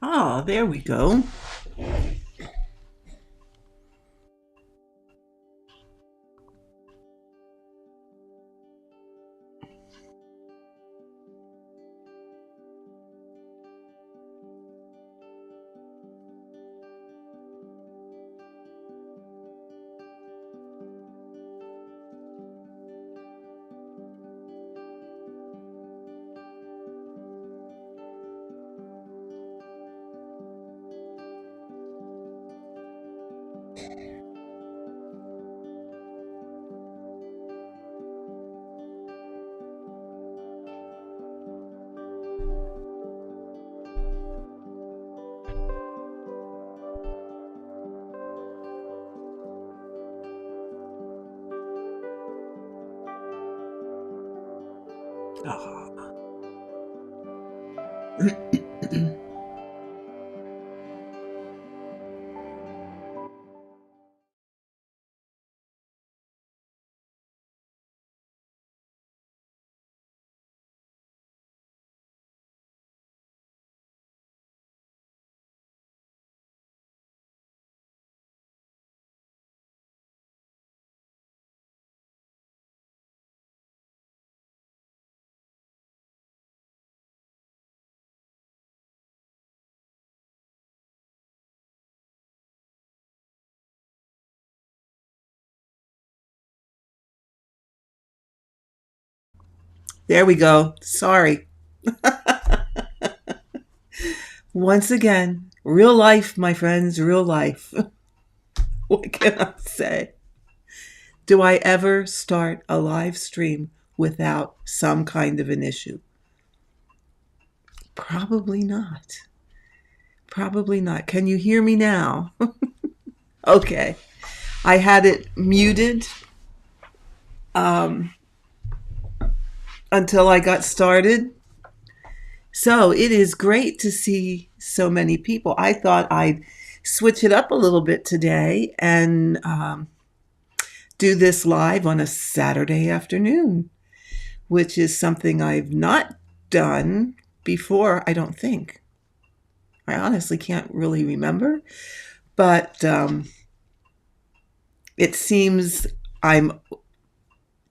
Ah, there we go. Ah. There we go. Sorry. Once again, real life, my friends, real life. What can I say? Do I ever start a live stream without some kind of an issue? Probably not. Probably not. Can you hear me now? Okay. I had it muted until I got started. So it is great to see so many people. I thought I'd switch it up a little bit today and do this live on a Saturday afternoon, which is something I've not done before, I don't think. I honestly can't really remember, but it seems I'm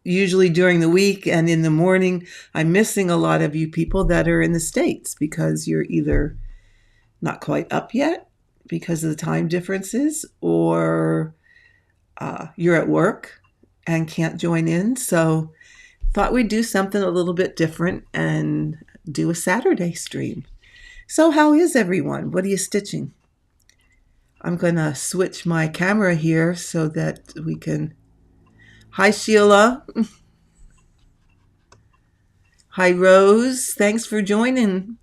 usually during the week and in the morning, I'm missing a lot of you people that are in the States because you're either not quite up yet because of the time differences, or you're at work and can't join in. So thought we'd do something a little bit different and do a Saturday stream. So how is everyone? What are you stitching? I'm going to switch my camera here so that we can... Hi, Sheila. Hi, Rose. Thanks for joining.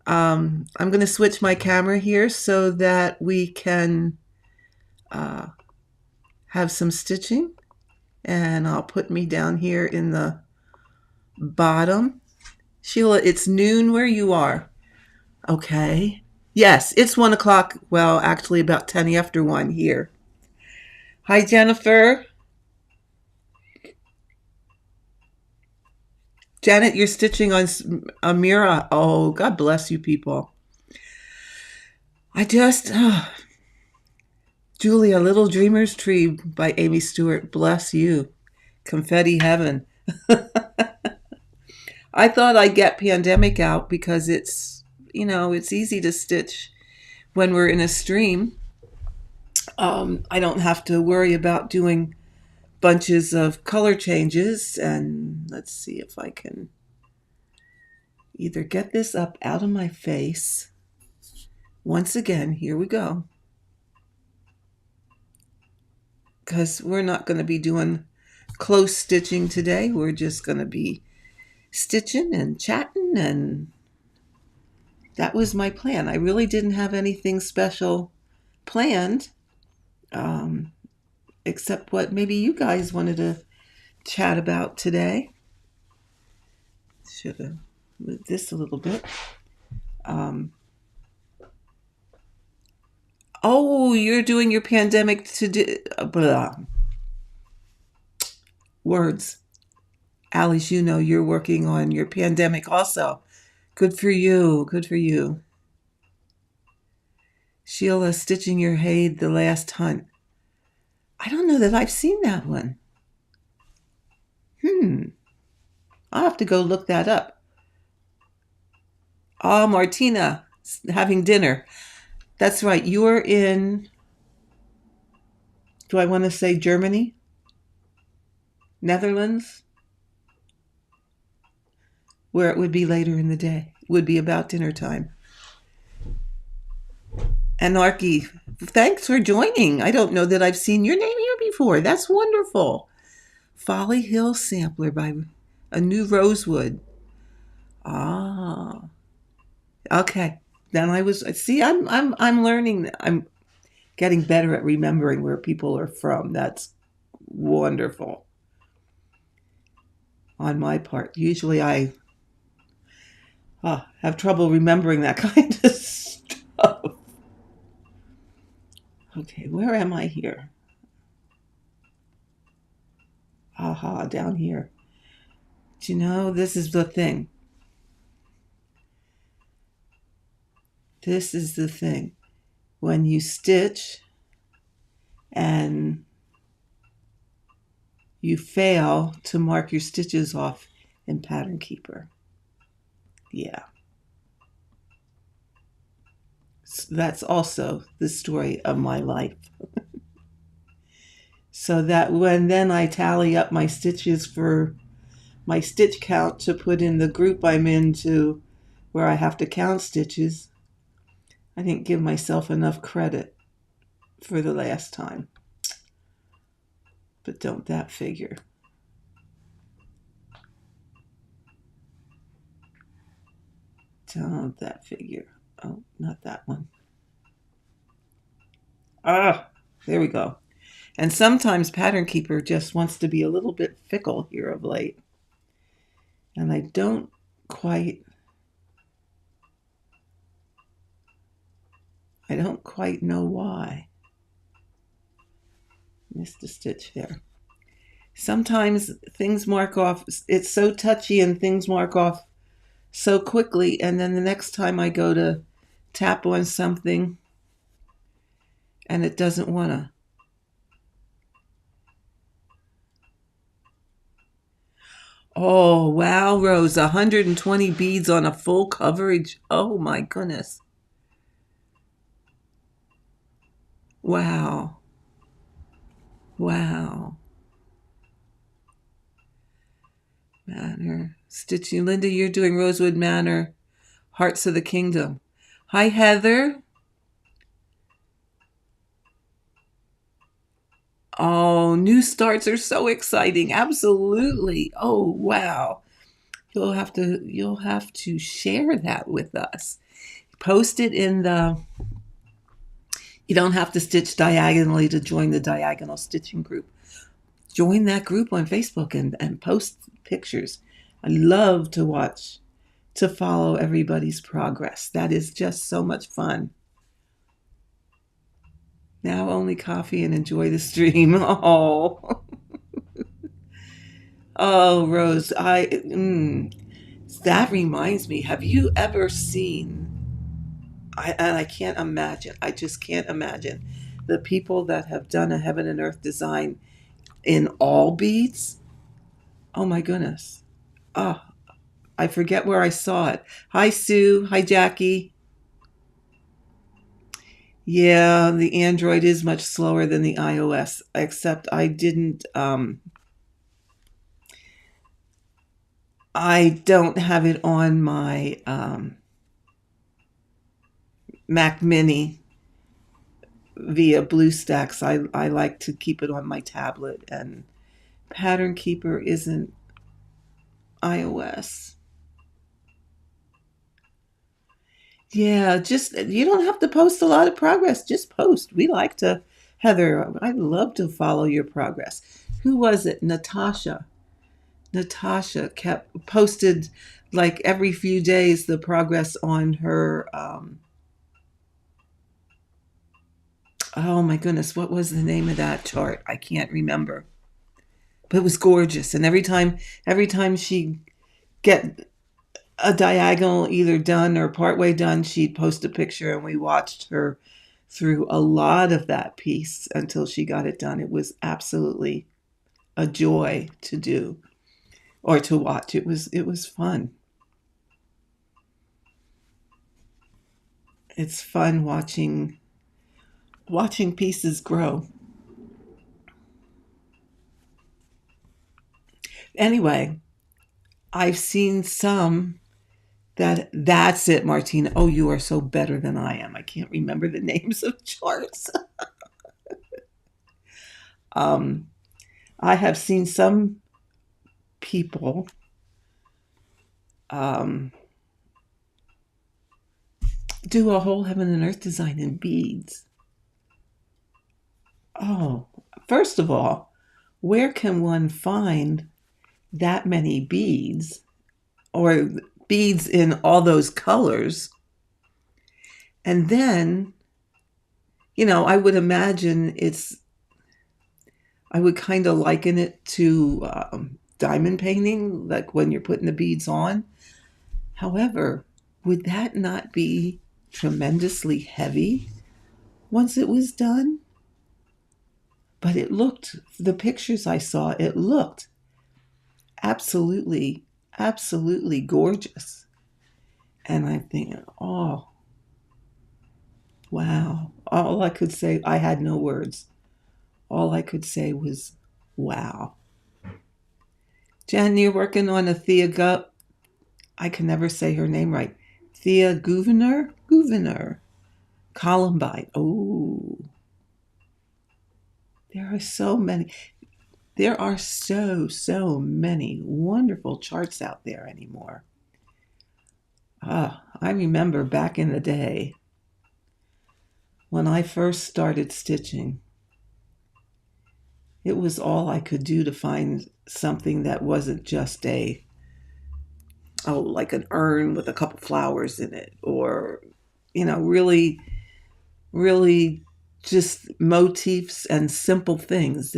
I'm going to switch my camera here so that we can have some stitching. And I'll put me down here in the bottom. Sheila, it's noon where you are. Okay. Yes, it's 1 o'clock. Well, actually about 10 after 1 here. Hi, Jennifer. Janet, you're stitching on Amira. Oh, God bless you people. Julia, Little Dreamer's Tree by Amy Stewart. Bless you. Confetti heaven. I thought I'd get Pandemic out because it's easy to stitch when we're in a stream. I don't have to worry about doing bunches of color changes. And let's see if I can either get this up out of my face. Once again, here we go. Because we're not going to be doing close stitching today. We're just going to be stitching and chatting, and that was my plan. I really didn't have anything special planned, except what maybe you guys wanted to chat about today. Should have moved this a little bit. Oh, you're doing your pandemic to do... Words. Alice, you're working on your pandemic also. Good for you. Good for you. Sheila stitching your Haid the last hunt. I don't know that I've seen that one. I'll have to go look that up. Oh, Martina, having dinner. That's right. You're in, do I want to say Germany? Netherlands? Where it would be later in the day. It would be about dinner time. Anarchy, thanks for joining. I don't know that I've seen your name here before. That's wonderful. Folly Hill Sampler by A New Rosewood. Ah, okay. Then I'm learning. I'm getting better at remembering where people are from. That's wonderful on my part. Usually I have trouble remembering that kind of stuff. Okay, where am I here? Aha, down here. Do you know, this is the thing. This is the thing. When you stitch and you fail to mark your stitches off in Pattern Keeper. Yeah. So that's also the story of my life. So that when then I tally up my stitches for my stitch count to put in the group I'm into where I have to count stitches, I didn't give myself enough credit for the last time. But don't that figure. Don't that figure. Oh, not that one. There we go. And sometimes Pattern Keeper just wants to be a little bit fickle here of late. And I don't quite know why. Missed a stitch there. Sometimes things mark off. It's so touchy and things mark off so quickly. And then the next time I go to tap on something and it doesn't want to. Oh, wow, Rose, 120 beads on a full coverage. Oh, my goodness. Wow. Wow. Manor. Stitching. Linda, you're doing Rosewood Manor, Hearts of the Kingdom. Hi, Heather. Oh, new starts are so exciting. Absolutely. Oh, wow. You'll have to share that with us. Post it in the, you don't have to stitch diagonally to join the diagonal stitching group. Join that group on Facebook and post pictures. I love to follow everybody's progress. That is just so much fun. Now only coffee and enjoy the stream. Oh. Oh, Rose, that reminds me. Have you ever seen? I can't imagine. I just can't imagine the people that have done a heaven and earth design in all beads. Oh my goodness. Oh, I forget where I saw it. Hi, Sue. Hi, Jackie. Yeah, the Android is much slower than the iOS, except I don't have it on my Mac Mini via BlueStacks. I like to keep it on my tablet, and Pattern Keeper isn't iOS. Yeah, just you don't have to post a lot of progress. Just post. We like to, Heather, I'd love to follow your progress. Who was it? Natasha. Natasha kept posted like every few days the progress on her oh my goodness, what was the name of that chart? I can't remember. But it was gorgeous. And every time she get a diagonal either done or partway done, she'd post a picture and we watched her through a lot of that piece until she got it done. It was absolutely a joy to do or to watch. It was fun. It's fun watching pieces grow. Anyway, I've seen some that's it, Martina. Oh, you are so better than I am. I can't remember the names of charts. I have seen some people do a whole heaven and earth design in beads. Oh, first of all, where can one find that many beads or beads in all those colors? And then, I would imagine I would kind of liken it to diamond painting, like when you're putting the beads on. However, would that not be tremendously heavy once it was done? But the pictures I saw, it looked absolutely, absolutely gorgeous. And I'm thinking, oh, wow. All I could say, I had no words. All I could say was, wow. Jen, you're working on a I can never say her name right. Thea Gouverneur. Columbine. Oh, there are so many. There are so many wonderful charts out there anymore. I remember back in the day when I first started stitching, it was all I could do to find something that wasn't just like an urn with a couple flowers in it, or, really, really just motifs and simple things.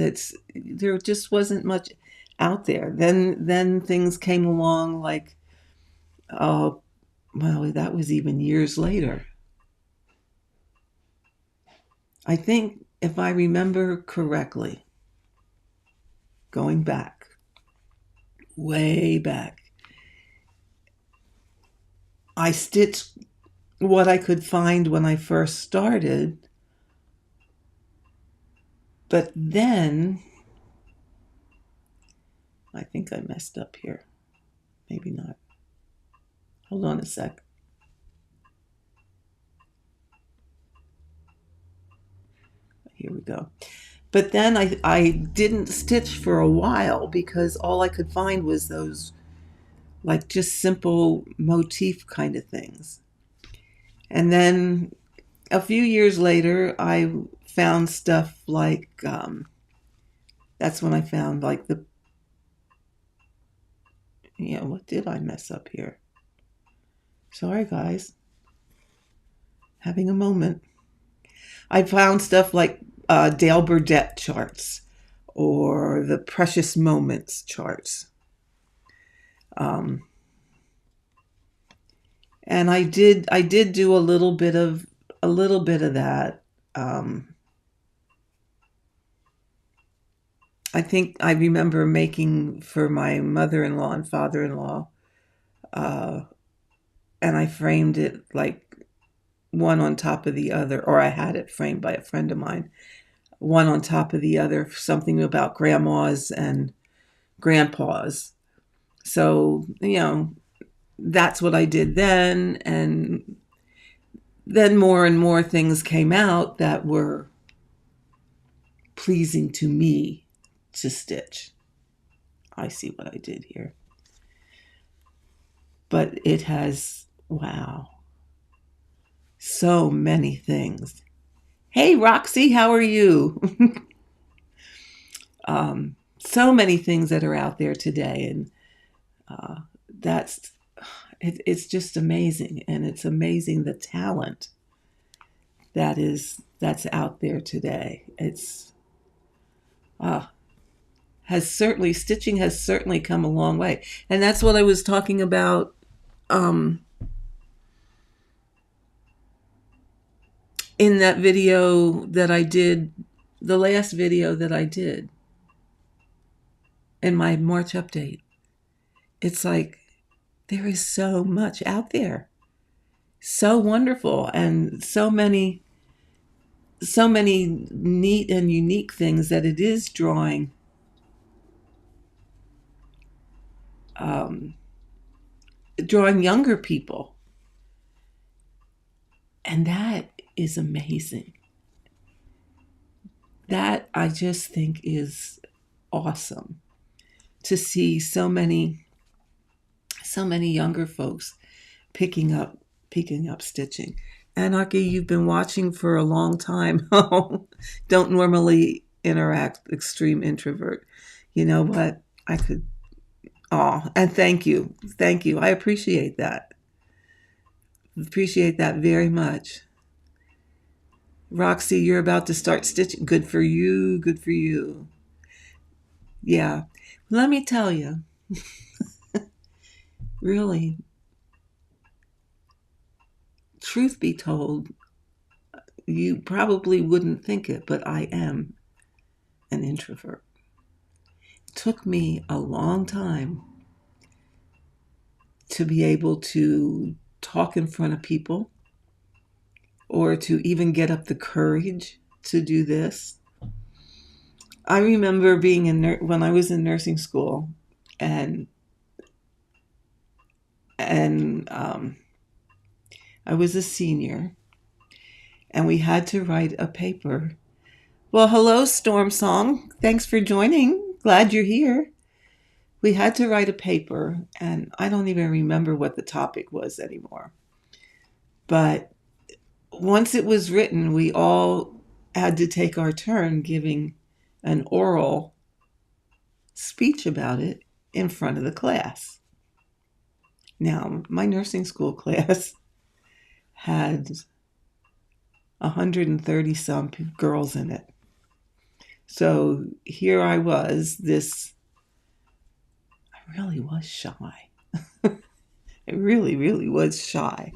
There just wasn't much out there. Then things came along like, oh, well, that was even years later. I think if I remember correctly, going back, way back, I stitched what I could find when I first started, but then I think I messed up here. Maybe not. Hold on a sec. Here we go. But then I didn't stitch for a while because all I could find was those like just simple motif kind of things. And then a few years later, I found stuff like, that's when I found like what did I mess up here? Sorry, guys. Having a moment. I found stuff like Dale Burdett charts or the Precious Moments charts. And I did do a little bit of that. I think I remember making for my mother-in-law and father-in-law, and I framed it like one on top of the other, or I had it framed by a friend of mine, one on top of the other, something about grandmas and grandpas. So, that's what I did then. And then more and more things came out that were pleasing to me to stitch. I see what I did here. But it has, wow, so many things. Hey, Roxy, how are you? So many things that are out there today. And it's just amazing. And it's amazing the talent that's out there today. Stitching has certainly come a long way. And that's what I was talking about in that video that I did, the last video that I did in my March update, it's like there is so much out there, so wonderful, and so many neat and unique things that it is drawing drawing younger people. And that is amazing. That I just think is awesome to see so many younger folks picking up stitching. Anarchy, you've been watching for a long time. Don't normally interact, extreme introvert. You know what? I could. Oh, and thank you. Thank you. I appreciate that. Appreciate that very much. Roxy, you're about to start stitching. Good for you. Good for you. Yeah. Let me tell you, really, truth be told, you probably wouldn't think it, but I am an introvert. It took me a long time to be able to talk in front of people or to even get up the courage to do this. I remember being when I was in nursing school, and I was a senior, and we had to write a paper. Well, hello, Storm Song. Thanks for joining. Glad you're here. We had to write a paper, and I don't even remember what the topic was anymore. But once it was written, we all had to take our turn giving an oral speech about it in front of the class. Now, my nursing school class had 130 some girls in it. So here I was, I really was shy. I really, really was shy.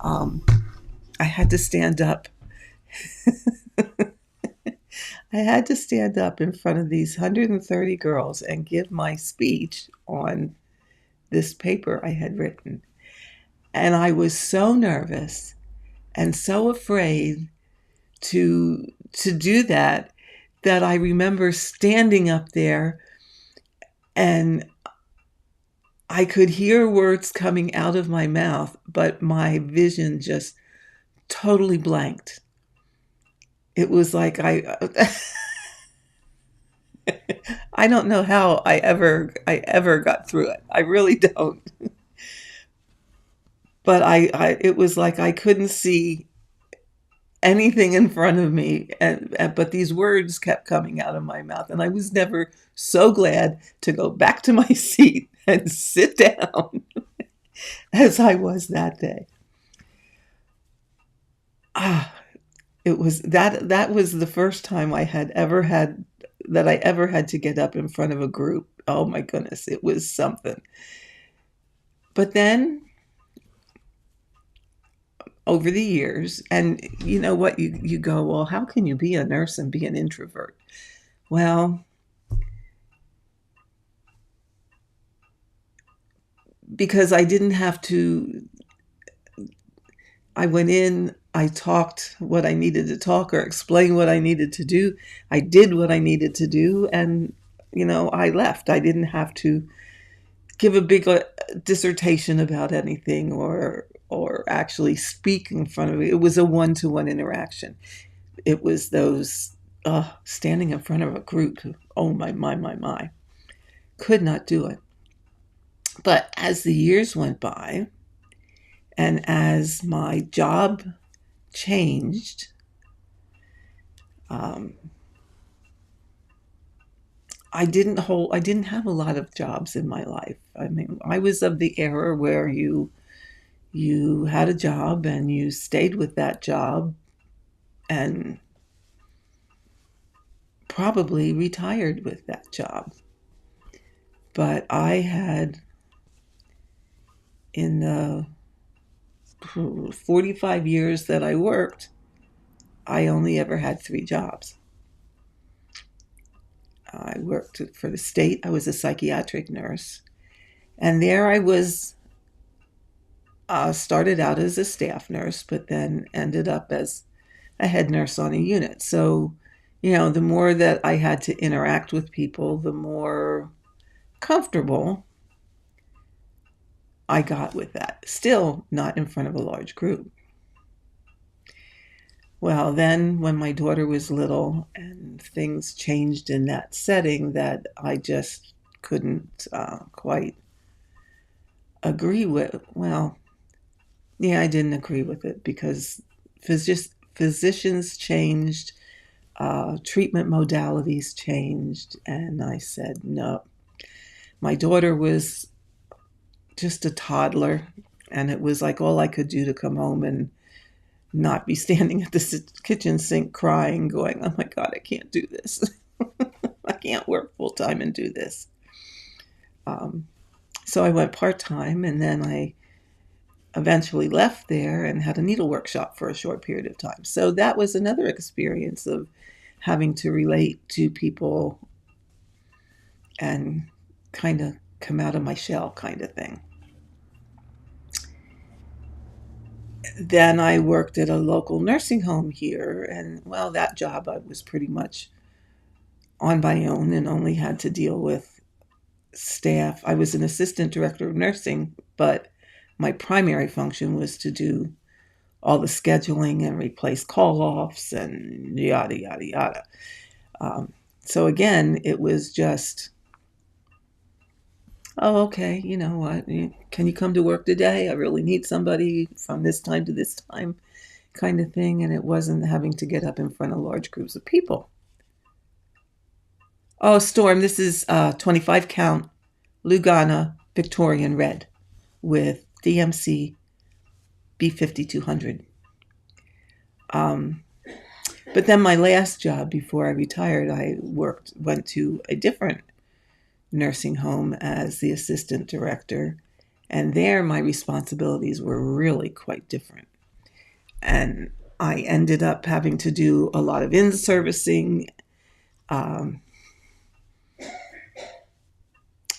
I had to stand up. I had to stand up in front of these 130 girls and give my speech on this paper I had written. And I was so nervous and so afraid to do that I remember standing up there and I could hear words coming out of my mouth, but my vision just totally blanked. It was like I don't know how I ever got through it. I really don't. But it was like I couldn't see anything in front of me, but these words kept coming out of my mouth, and I was never so glad to go back to my seat and sit down as I was that day. It was that was the first time I ever had to get up in front of a group. Oh my goodness, it was something. But then over the years, and you know what, you go, well, how can you be a nurse and be an introvert? Well, because I didn't have to. I went in, I talked what I needed to talk or explain what I needed to do. I did what I needed to do, and I left. I didn't have to give a big dissertation about anything or actually speak in front of me. It was a one-to-one interaction. It was those standing in front of a group. Oh my. Could not do it. But as the years went by, and as my job changed, I didn't have a lot of jobs in my life. I mean, I was of the era where you had a job and you stayed with that job and probably retired with that job. But I had, in the 45 years that I worked, I only ever had 3 jobs. I worked for the state. I was a psychiatric nurse. And there I was, started out as a staff nurse, but then ended up as a head nurse on a unit. So, the more that I had to interact with people, the more comfortable I got with that. Still not in front of a large group. Well, then when my daughter was little and things changed in that setting that I just couldn't quite agree with, well, yeah, I didn't agree with it because physicians changed, treatment modalities changed, and I said no. My daughter was just a toddler, and it was like all I could do to come home and not be standing at the kitchen sink crying, going, oh my God, I can't do this. I can't work full time and do this. So I went part-time, and then I eventually left there and had a needle workshop for a short period of time. So that was another experience of having to relate to people and kind of come out of my shell kind of thing. Then I worked at a local nursing home here, and well, that job I was pretty much on my own and only had to deal with staff. I was an assistant director of nursing, but my primary function was to do all the scheduling and replace call-offs and yada, yada, yada. So again, it was just, oh, okay, you know what? Can you come to work today? I really need somebody from this time to this time kind of thing. And it wasn't having to get up in front of large groups of people. Oh, Storm, this is 25 count Lugana Victorian Red with DMC B5200. But then my last job before I retired, I went to a different nursing home as the assistant director. And there my responsibilities were really quite different. And I ended up having to do a lot of in-servicing,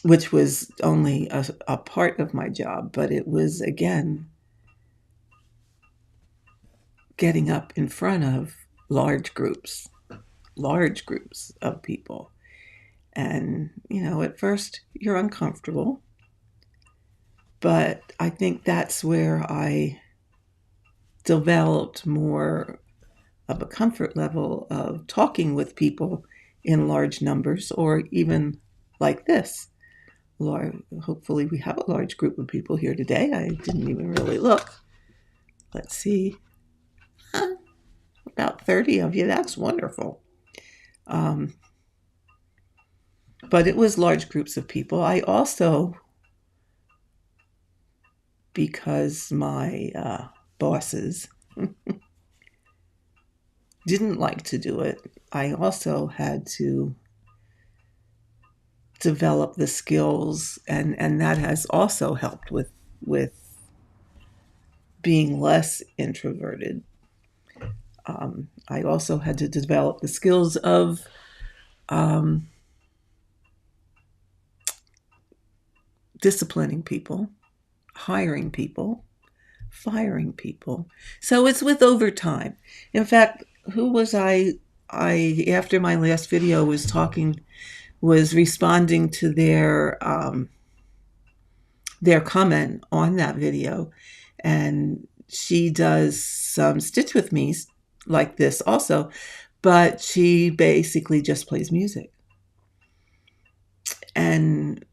which was only a part of my job, but it was, again, getting up in front of large groups of people. And, at first you're uncomfortable, but I think that's where I developed more of a comfort level of talking with people in large numbers, or even like this. Hopefully we have a large group of people here today. I didn't even really look. Let's see. About 30 of you. That's wonderful. But it was large groups of people. I also, because my bosses didn't like to do it, I also had to develop the skills, and that has also helped with being less introverted. I also had to develop the skills of disciplining people, hiring people, firing people. So it's with overtime. In fact, who was I after my last video was responding to their comment on that video, and she does some Stitch with Me like this also, but she basically just plays music. And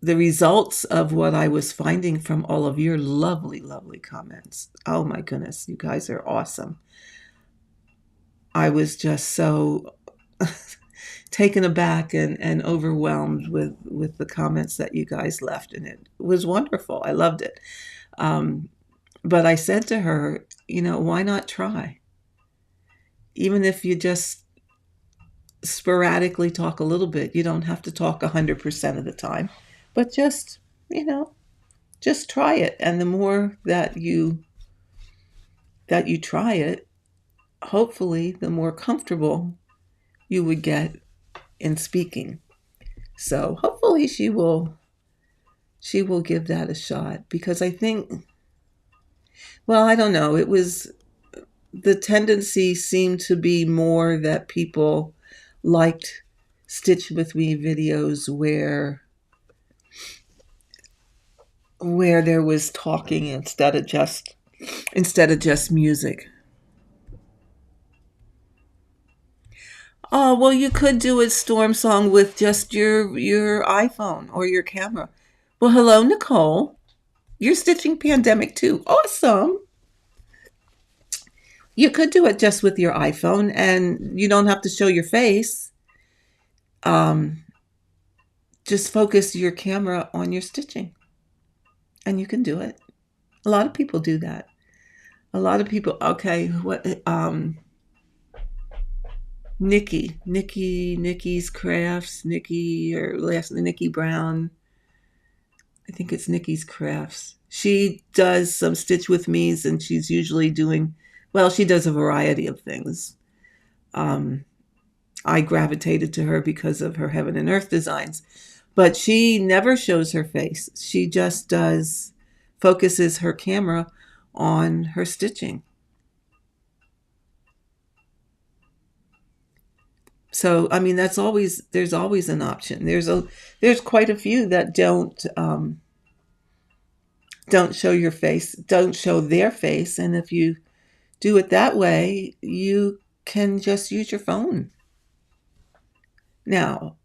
the results of what I was finding from all of your lovely, lovely comments, oh my goodness, you guys are awesome. I was just so taken aback and overwhelmed with the comments that you guys left, and it was wonderful. I loved it. But I said to her, why not try? Even if you just sporadically talk a little bit, you don't have to talk 100% of the time, but just try it. And the more that you try it, hopefully the more comfortable you would get in speaking. So hopefully she will give that a shot, because I think, well, I don't know, it was, the tendency seemed to be more that people liked Stitch with Me videos where there was talking instead of just music. Oh, well, you could do a storm song with just your iPhone or your camera. Well, hello, Nicole. You're stitching pandemic too. Awesome. You could do it just with your iPhone, and you don't have to show your face. Um, just focus your camera on your stitching, and you can do it. A lot of people do that. A lot of people. Okay, what? Nikki's Crafts, Nikki, or last Nikki Brown. I think it's Nikki's Crafts. She does some Stitch with Me's, and she's usually doing, well, she does a variety of things. I gravitated to her because of her Heaven and Earth designs, but she never shows her face. She just focuses her camera on her stitching. So, I mean, there's always an option. There's quite a few that don't show your face, don't show their face. And if you do it that way, you can just use your phone. Now,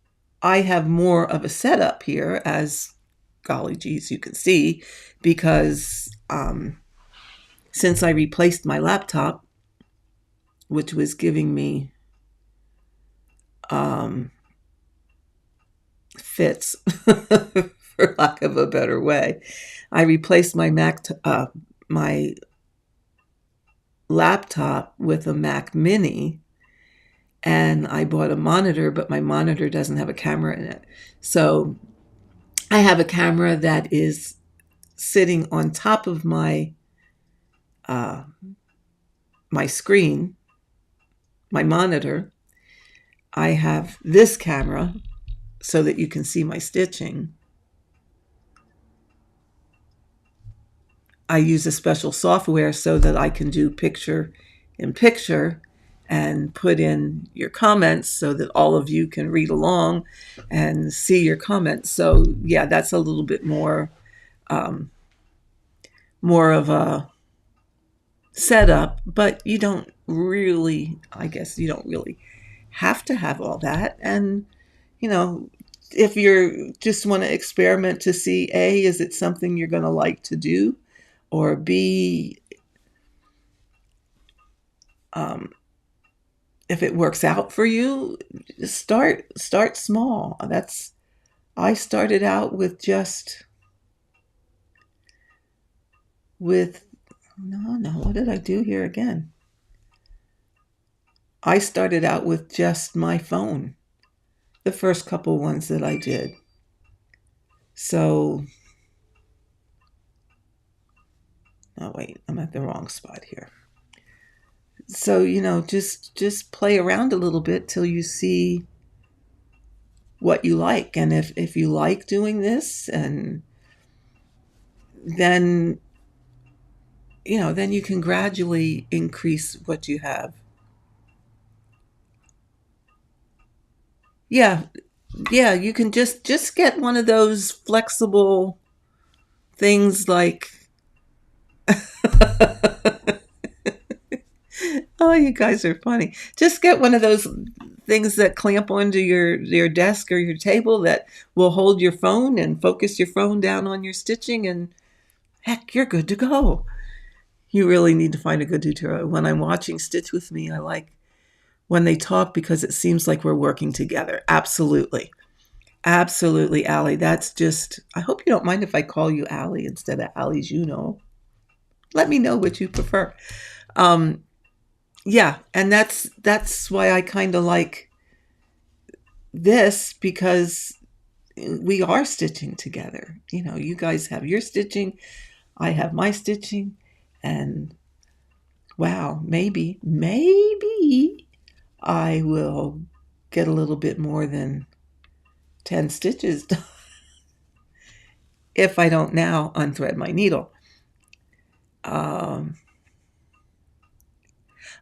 I have more of a setup here, as golly geez, you can see, because since I replaced my laptop, which was giving me fits, for lack of a better way, I replaced my my laptop with a Mac Mini, and I bought a monitor, but my monitor doesn't have a camera in it. So I have a camera that is sitting on top of my my screen, my monitor. I have this camera so that you can see my stitching. I use a special software so that I can do picture in picture and put in your comments so that all of you can read along and see your comments. So yeah, that's a little bit more of a setup, but you don't really, I guess you don't really have to have all that. And, if you just want to experiment to see, A, is it something you're going to like to do? Or B, if it works out for you, start small. I started out with what did I do here again? I started out with just my phone, the first couple ones that I did. So, oh wait, I'm at the wrong spot here. So, just play around a little bit till you see what you like. And if you like doing this, and then you can gradually increase what you have. Yeah, you can just get one of those flexible things like oh, you guys are funny. Just get one of those things that clamp onto your desk or your table that will hold your phone and focus your phone down on your stitching, and heck, you're good to go. You really need to find a good tutor. When I'm watching Stitch with Me, I like when they talk because it seems like we're working together. Absolutely. Absolutely, Allie. That's just, I hope you don't mind if I call you Allie instead of Allie Juno. Let me know what you prefer. Yeah, and that's why I kind of like this, because we are stitching together. You guys have your stitching, I have my stitching, and wow, maybe I will get a little bit more than 10 stitches done if I don't now unthread my needle.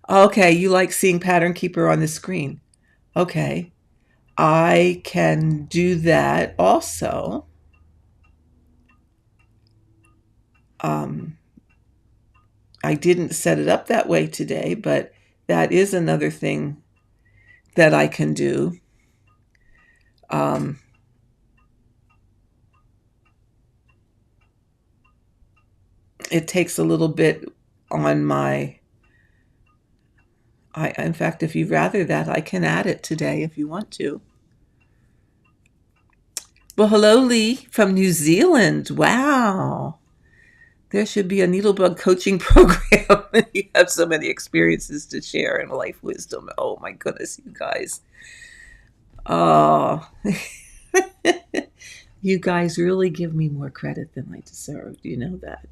Okay, you like seeing Pattern Keeper on the screen. Okay, I can do that also. I didn't set it up that way today, but that is another thing that I can do. It takes a little bit on my... in fact, if you'd rather that, I can add it today if you want to. Well, hello, Lee from New Zealand. Wow. There should be a needlebug coaching program. You have so many experiences to share and life wisdom. Oh my goodness, you guys. Oh, you guys really give me more credit than I deserve. You know that.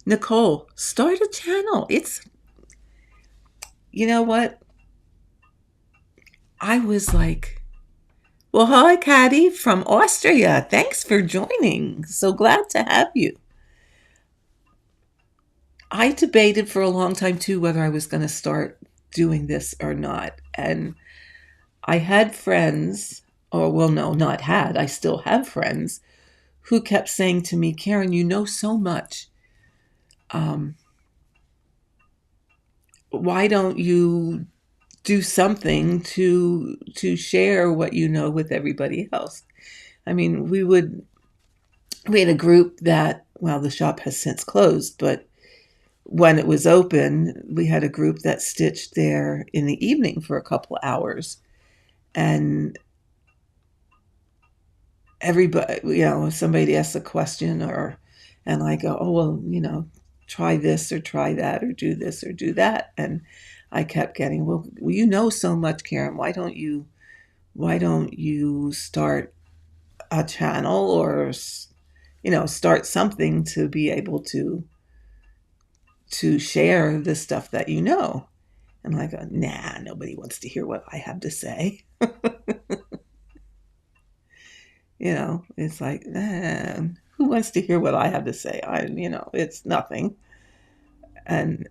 Nicole, start a channel. You know what? I was like, well, hi, Caddy from Austria. Thanks for joining. So glad to have you. I debated for a long time, too, whether I was going to start doing this or not. And I had friends, or well, no, not had. I still have friends who kept saying to me, Karen, you know so much. Why don't you do something to share what you know with everybody else? I mean, we had a group that, well, the shop has since closed, but when it was open, we had a group that stitched there in the evening for a couple hours. And everybody, if somebody asks a question and I go, oh, well, try this or try that or do this or do that. And I kept getting, well, you know so much, Karen, why don't you start a channel or, start something to be able to share the stuff that you know. And I go, nah, nobody wants to hear what I have to say. It's like, who wants to hear what I have to say? It's nothing. And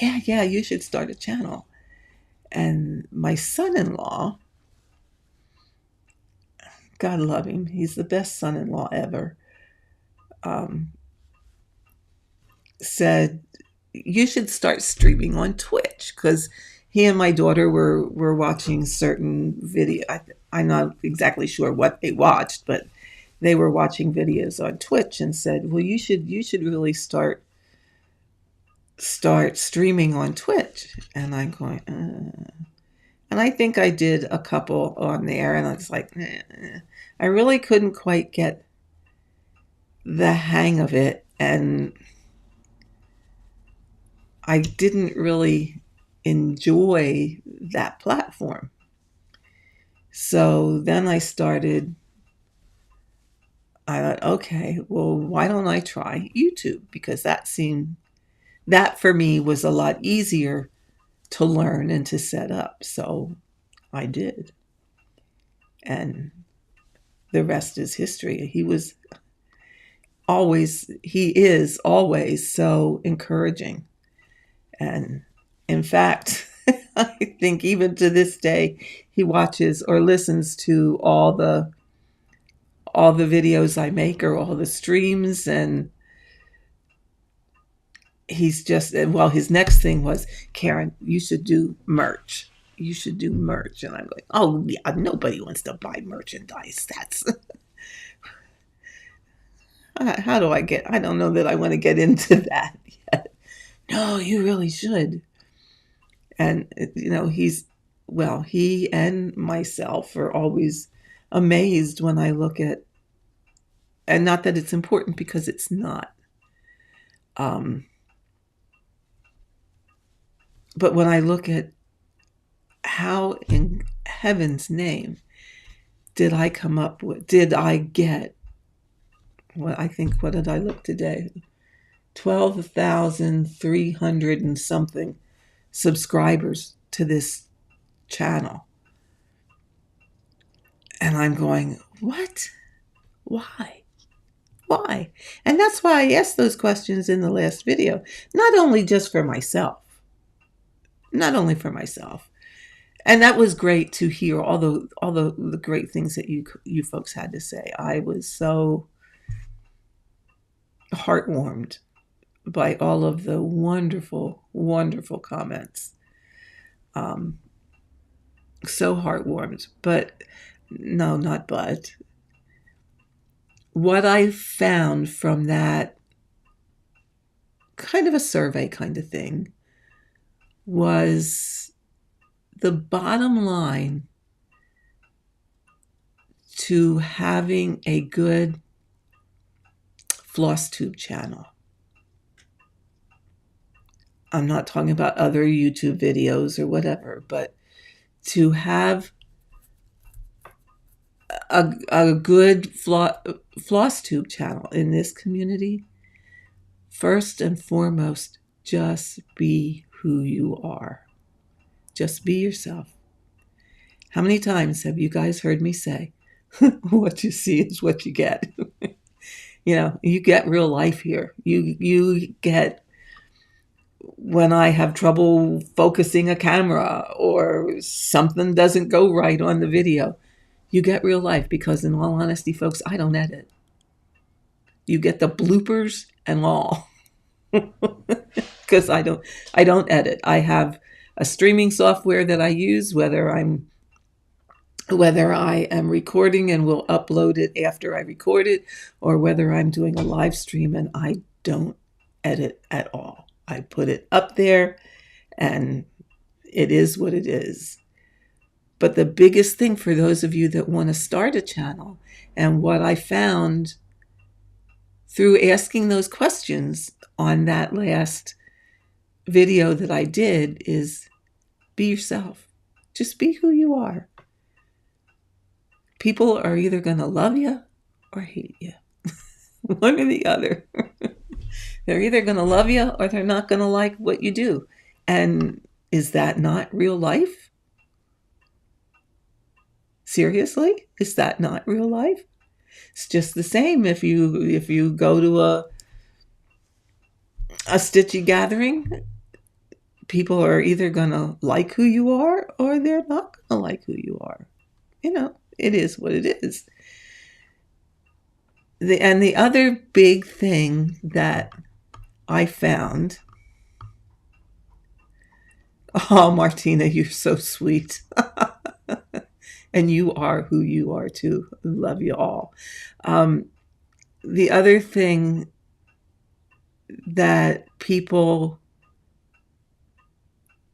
yeah, you should start a channel. And my son-in-law, God love him, he's the best son-in-law ever, said, you should start streaming on Twitch, because he and my daughter were watching certain video. I'm not exactly sure what they watched, but they were watching videos on Twitch and said, well, you should really start streaming on Twitch. And I'm going, and I think I did a couple on there, and I was like, I really couldn't quite get the hang of it, and I didn't really enjoy that platform. So then I thought, okay, well, why don't I try YouTube? Because that for me was a lot easier to learn and to set up. So I did. And the rest is history. He is always so encouraging. And in fact, I think even to this day, he watches or listens to all the videos I make or all the streams. And he's just, well, his next thing was, Karen, you should do merch. You should do merch. And I'm like, oh, yeah, nobody wants to buy merchandise. That's... How do I don't know that I want to get into that yet. No, you really should. And, he and myself are always amazed when I look at, and not that it's important, because it's not. But when I look at how in heaven's name did I get, what did I look today? 12,300 and something subscribers to this channel. And I'm going, what? Why? Why? And that's why I asked those questions in the last video, not only just for myself, not only for myself. And that was great to hear all the great things that you folks had to say. I was so heartwarmed by all of the wonderful, wonderful comments. So heartwarmed. But no, not but. What I found from that kind of a survey kind of thing was the bottom line to having a good FlossTube channel. I'm not talking about other YouTube videos or whatever, but to have a good FlossTube channel in this community, first and foremost, just be who you are. Just be yourself. How many times have you guys heard me say, what you see is what you get? You get real life here. You get when I have trouble focusing a camera or something doesn't go right on the video. You get real life because, in all honesty, folks, I don't edit. You get the bloopers and all. Because I don't edit. I have a streaming software that I use, whether I am recording and will upload it after I record it, or whether I'm doing a live stream, and I don't edit at all. I put it up there and it is what it is. But the biggest thing for those of you that want to start a channel, and what I found through asking those questions on that last video that I did, is be yourself. Just be who you are. People are either going to love you or hate you. One or the other. They're either going to love you or they're not going to like what you do. And is that not real life? Seriously? Is that not real life? It's just the same if you go to a stitchy gathering. People are either going to like who you are or they're not going to like who you are. It is what it is. The other big thing that I found, oh, Martina, you're so sweet. And you are who you are too. Love you all. The other thing that people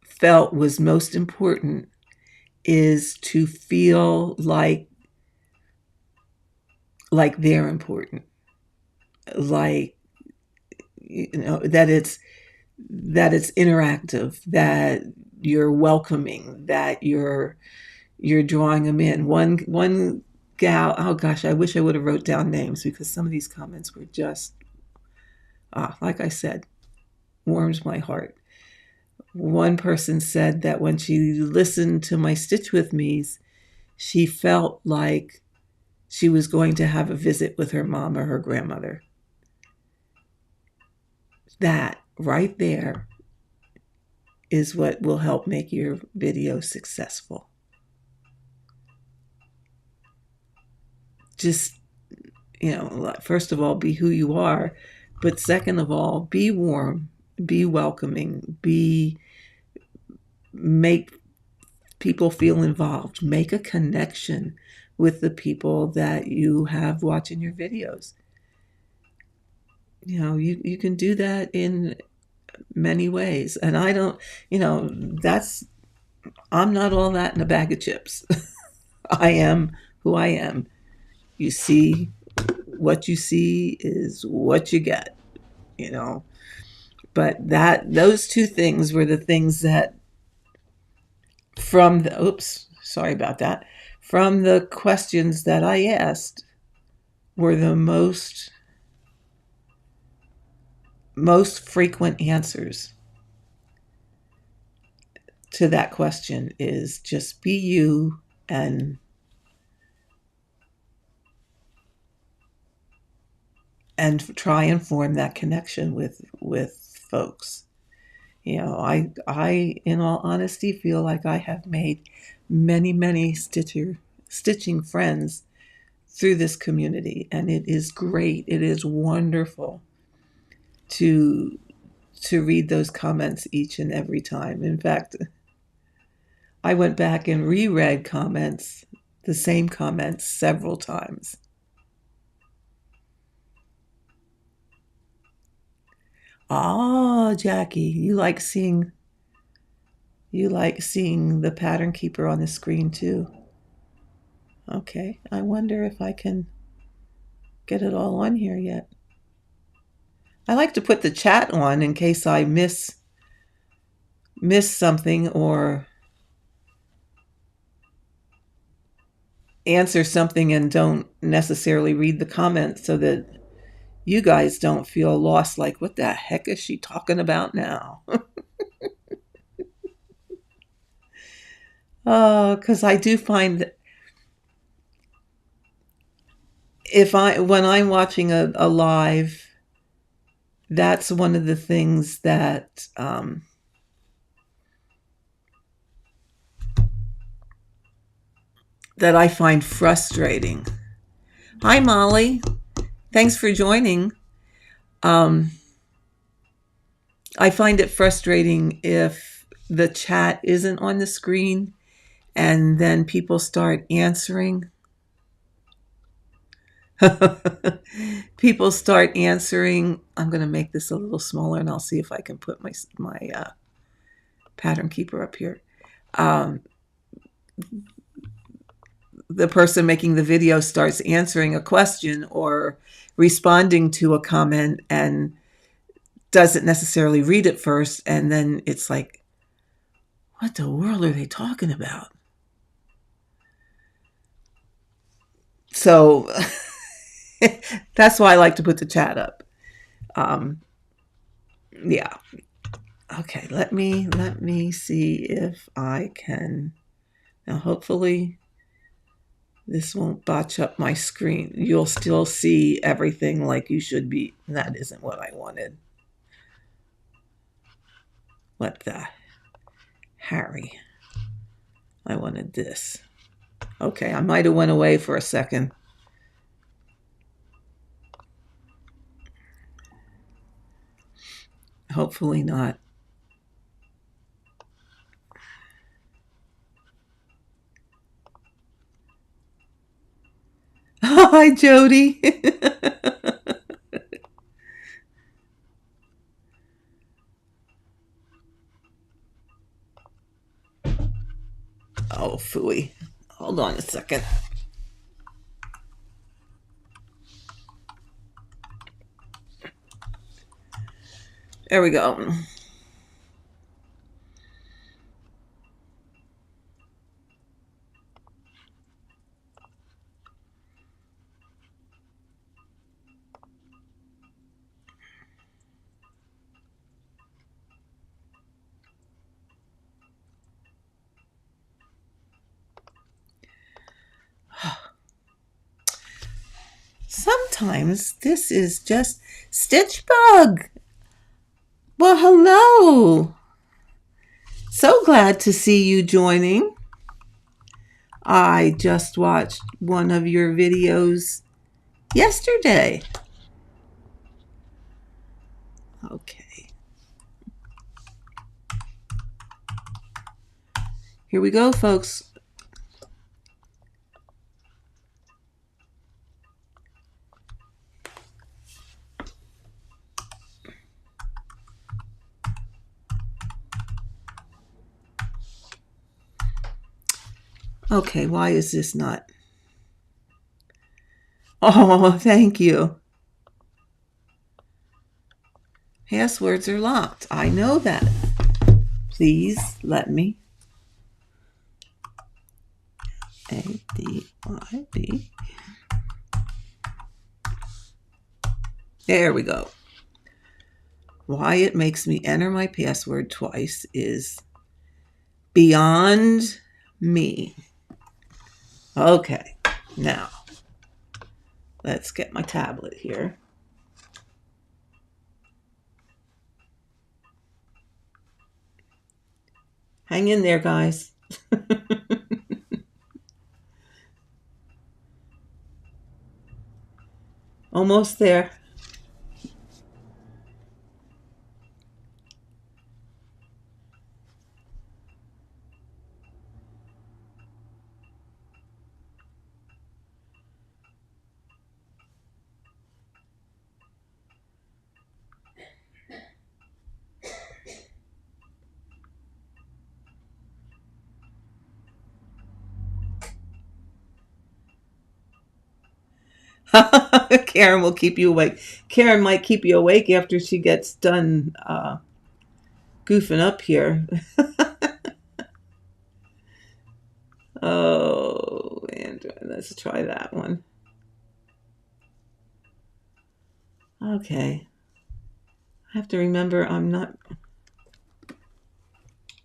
felt was most important is to feel like they're important, that it's interactive, that you're welcoming, that you're drawing them in. One gal, oh gosh, I wish I would have wrote down names, because some of these comments were just, like I said, warms my heart. One person said that when she listened to my Stitch With Me's, she felt like she was going to have a visit with her mom or her grandmother. That right there is what will help make your video successful. Just, first of all, be who you are, but second of all, be warm, be welcoming, make people feel involved, make a connection with the people that you have watching your videos. You can do that in many ways. And I don't, I'm not all that in a bag of chips. I am who I am. You see, what you see is what you get, But those two things were the things that from the questions that I asked were the most most frequent answers to that question is just be you and try and form that connection with folks. You know, I in all honesty feel like I have made many stitching friends through this community, and it is great. It is wonderful to read those comments each and every time. In fact, I went back and reread comments, the same comments, several times. Oh, Jackie, you like seeing the pattern keeper on the screen too. Okay, I wonder if I can get it all on here yet. I like to put the chat on in case I miss something or answer something and don't necessarily read the comments, so that you guys don't feel lost, like, what the heck is she talking about now? Because I do find that when I'm watching a live, that's one of the things that that I find frustrating. Hi, Molly. Thanks for joining. I find it frustrating if the chat isn't on the screen and then people start answering. People start answering. I'm going to make this a little smaller, and I'll see if I can put my pattern keeper up here. The person making the video starts answering a question or responding to a comment and doesn't necessarily read it first, and then it's like, what the world are they talking about? So that's why I like to put the chat up. Yeah. Okay, let me see if I can. Now, hopefully this won't botch up my screen. You'll still see everything like you should be. That isn't what I wanted. What the Harry? I wanted this. Okay, I might have went away for a second. Hopefully not. Hi, Jody. Oh, phooey. Hold on a second. There we go. Sometimes this is just stitch bug. Well, hello. So glad to see you joining. I just watched one of your videos yesterday. Okay. Here we go, folks. Okay, why is this not? Oh, thank you. Passwords are locked. I know that. Please let me. A-D-Y-B. There we go. why it makes me enter my password twice is beyond me. Okay, now let's get my tablet here. Hang in there, guys. Almost there. Karen will keep you awake. Karen might keep you awake after she gets done goofing up here. Oh, and let's try that one. Okay. I have to remember I'm not...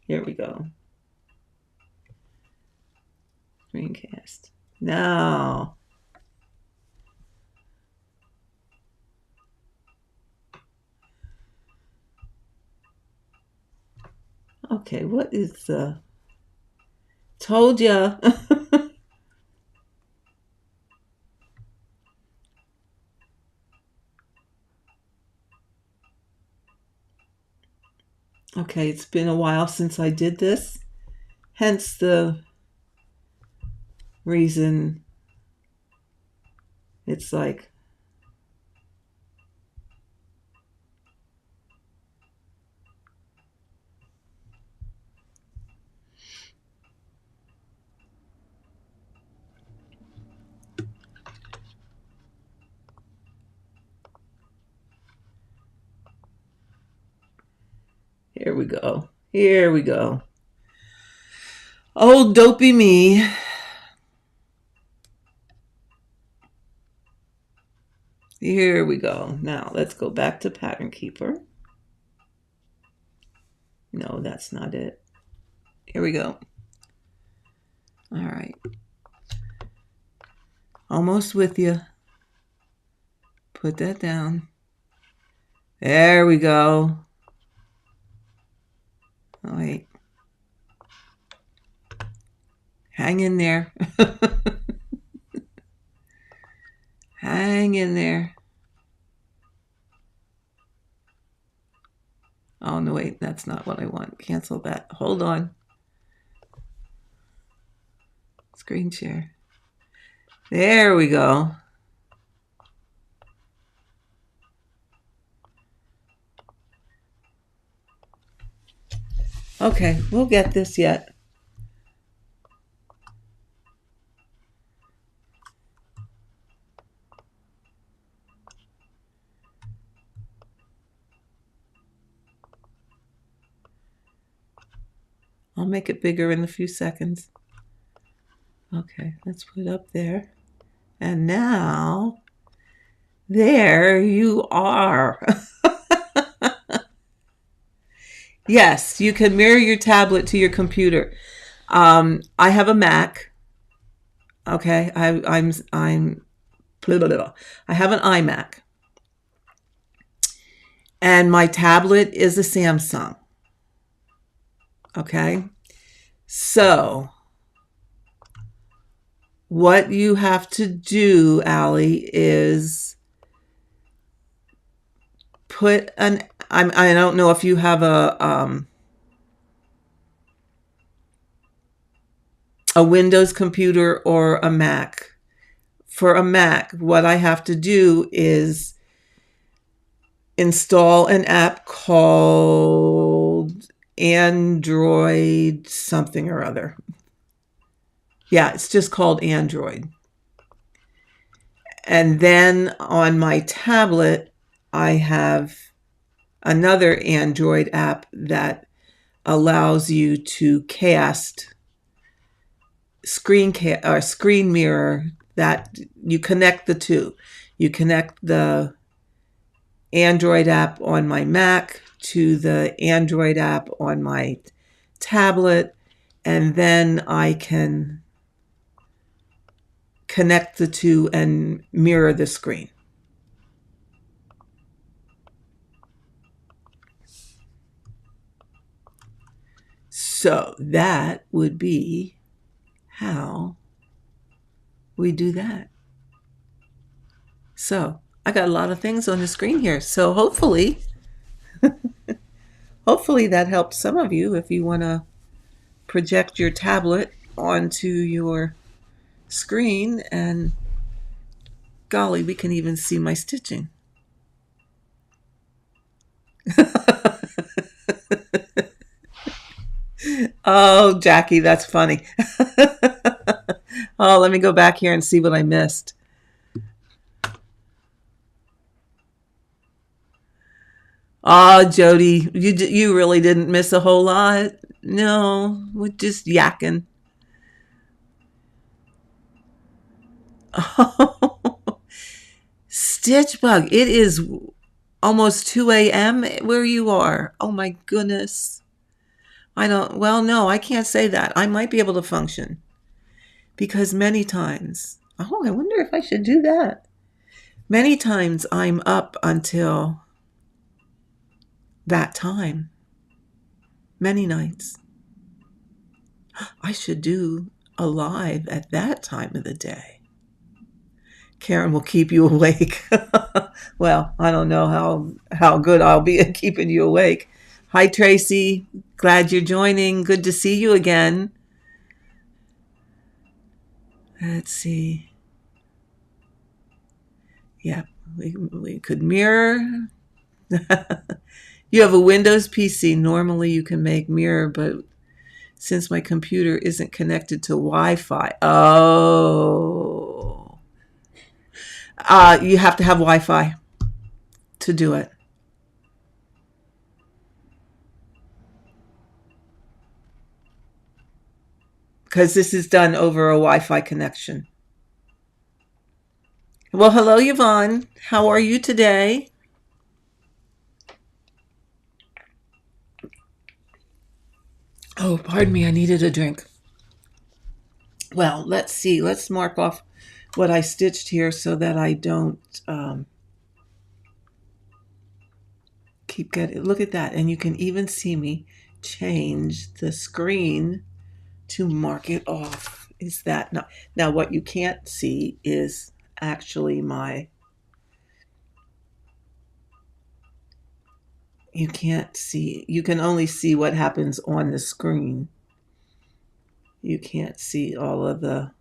Here we go. Screencast. Now. Okay, what is the... Told ya. Okay, it's been a while since I did this. Hence the reason it's like... Here we go. Here we go. Old dopey me. Here we go. Now let's go back to Pattern Keeper. No, that's not it. Here we go. All right. Almost with you. Put that down. There we go. Oh, wait. Hang in there. Hang in there. Oh, no, wait. That's not what I want. Cancel that. Hold on. Screen share. There we go. Okay, we'll get this yet. I'll make it bigger in a few seconds. Okay, let's put it up there. And now, there you are. Yes, you can mirror your tablet to your computer. I have a Mac. Okay, I have an iMac. And my tablet is a Samsung. Okay, so what you have to do, Allie, is put an... I don't know if you have a Windows computer or a Mac. For a Mac, what I have to do is install an app called Android something or other. Yeah, it's just called Android. And then on my tablet, I have another Android app that allows you to cast screen mirror, that you connect the two. You connect the Android app on my Mac to the Android app on my tablet, and then I can connect the two and mirror the screen. So that would be how we do that. So I got a lot of things on the screen here. So hopefully that helps some of you if you want to project your tablet onto your screen, and golly, we can even see my stitching. Oh, Jackie, that's funny. Oh, let me go back here and see what I missed. Oh, Jody, you really didn't miss a whole lot. No, we're just yakking. Oh, Stitch bug. It is almost 2 a.m. where you are. Oh my goodness. No, I can't say that. I might be able to function because many times, I wonder if I should do that. Many times I'm up until that time. Many nights. I should do a live at that time of the day. Karen will keep you awake. Well, I don't know how good I'll be at keeping you awake. Hi, Tracy. Glad you're joining. Good to see you again. Let's see. Yeah, we could mirror. You have a Windows PC. Normally you can make mirror, but since my computer isn't connected to Wi-Fi. Oh. You have to have Wi-Fi to do it. Because this is done over a Wi-Fi connection. Well, hello, Yvonne. How are you today? Oh, pardon me. I needed a drink. Well, let's see. Let's mark off what I stitched here so that I don't keep getting. Look at that. And you can even see me change the screen to mark it off. Is that not? Now, what you can't see is actually you can't see. You can only see what happens on the screen. You can't see all of the,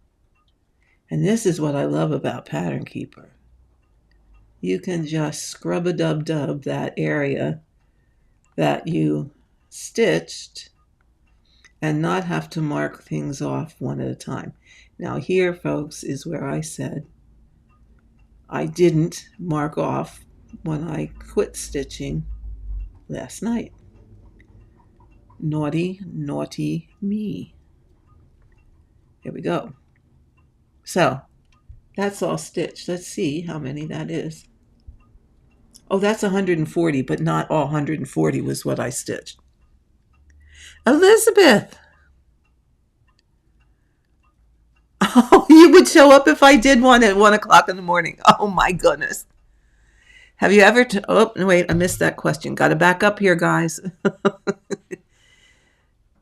and this is what I love about Pattern Keeper. You can just scrub-a-dub-dub that area that you stitched and not have to mark things off one at a time. Now here, folks, is where I said I didn't mark off when I quit stitching last night. Naughty, naughty me. Here we go. So that's all stitched. Let's see how many that is. Oh, that's 140, but not all 140 was what I stitched. Elizabeth! Oh, you would show up if I did one at 1 o'clock in the morning. Oh my goodness. Have you ever, wait, I missed that question. Got to back up here, guys.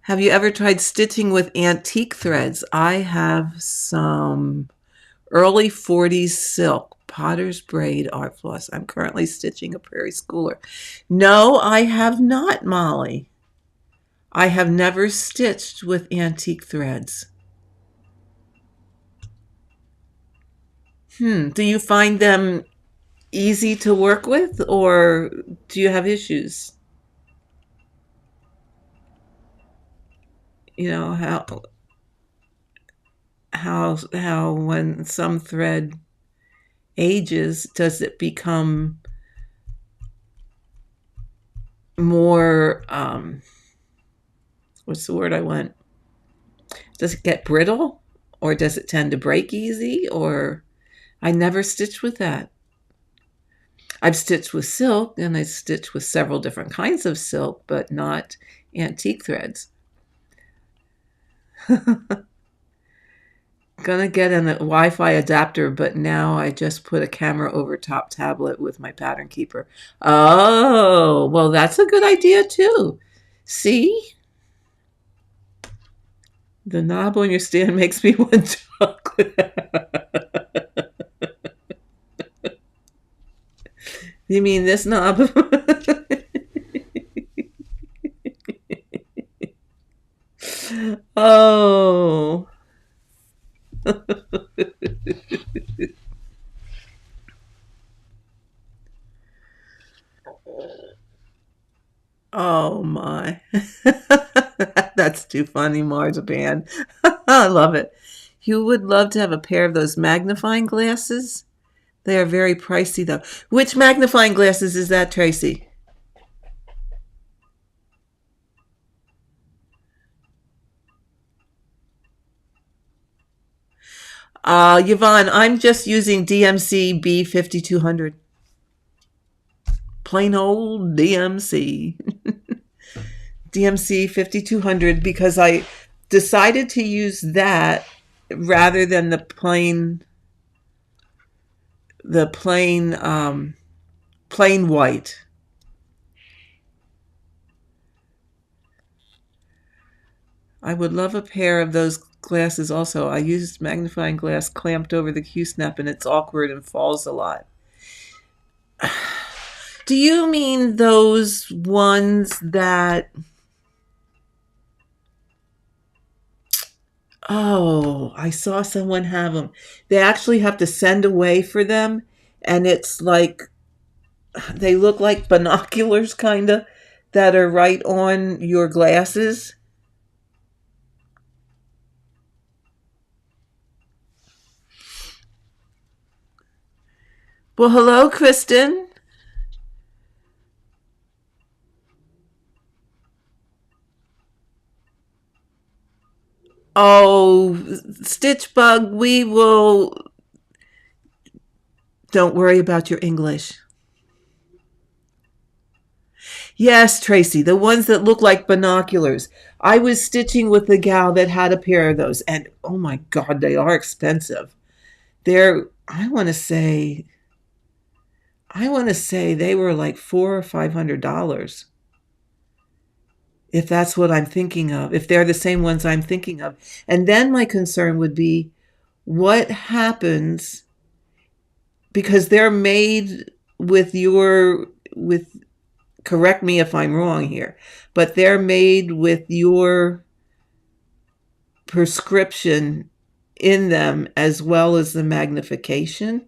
Have you ever tried stitching with antique threads? I have some early 40s silk Potter's Braid art floss. I'm currently stitching a Prairie Schooler. No, I have not, Molly. I have never stitched with antique threads. Do you find them easy to work with, or do you have issues? You know, how when some thread ages, does it become more, what's the word I want? Does it get brittle, or does it tend to break easy? Or I never stitch with that. I've stitched with silk, and I stitched with several different kinds of silk, but not antique threads. Gonna get a Wi-Fi adapter, but now I just put a camera over top tablet with my pattern keeper. Oh, well, that's a good idea too. See? The knob on your stand makes me want chocolate. You mean this knob? Oh. Oh my. That's too funny, Marzipan. I love it. You would love to have a pair of those magnifying glasses. They are very pricey though. Which magnifying glasses is that, Tracy? Yvonne, I'm just using DMC B5200. Plain old DMC. DMC 5200, because I decided to use that rather than the plain white. I would love a pair of those glasses also. I used magnifying glass clamped over the Q-snap, and it's awkward and falls a lot. Do you mean those ones that... Oh, I saw someone have them. They actually have to send away for them, and it's like, they look like binoculars, kind of, that are right on your glasses. Well, hello, Kristen. Oh, Stitch Bug, we will... Don't worry about your English. Yes, Tracy, the ones that look like binoculars. I was stitching with a gal that had a pair of those, and oh my God, they are expensive. They're, I want to say they were like $400 or $500. If that's what I'm thinking of, if they're the same ones I'm thinking of. And then my concern would be, what happens, because they're made with correct me if I'm wrong here, but they're made with your prescription in them as well as the magnification.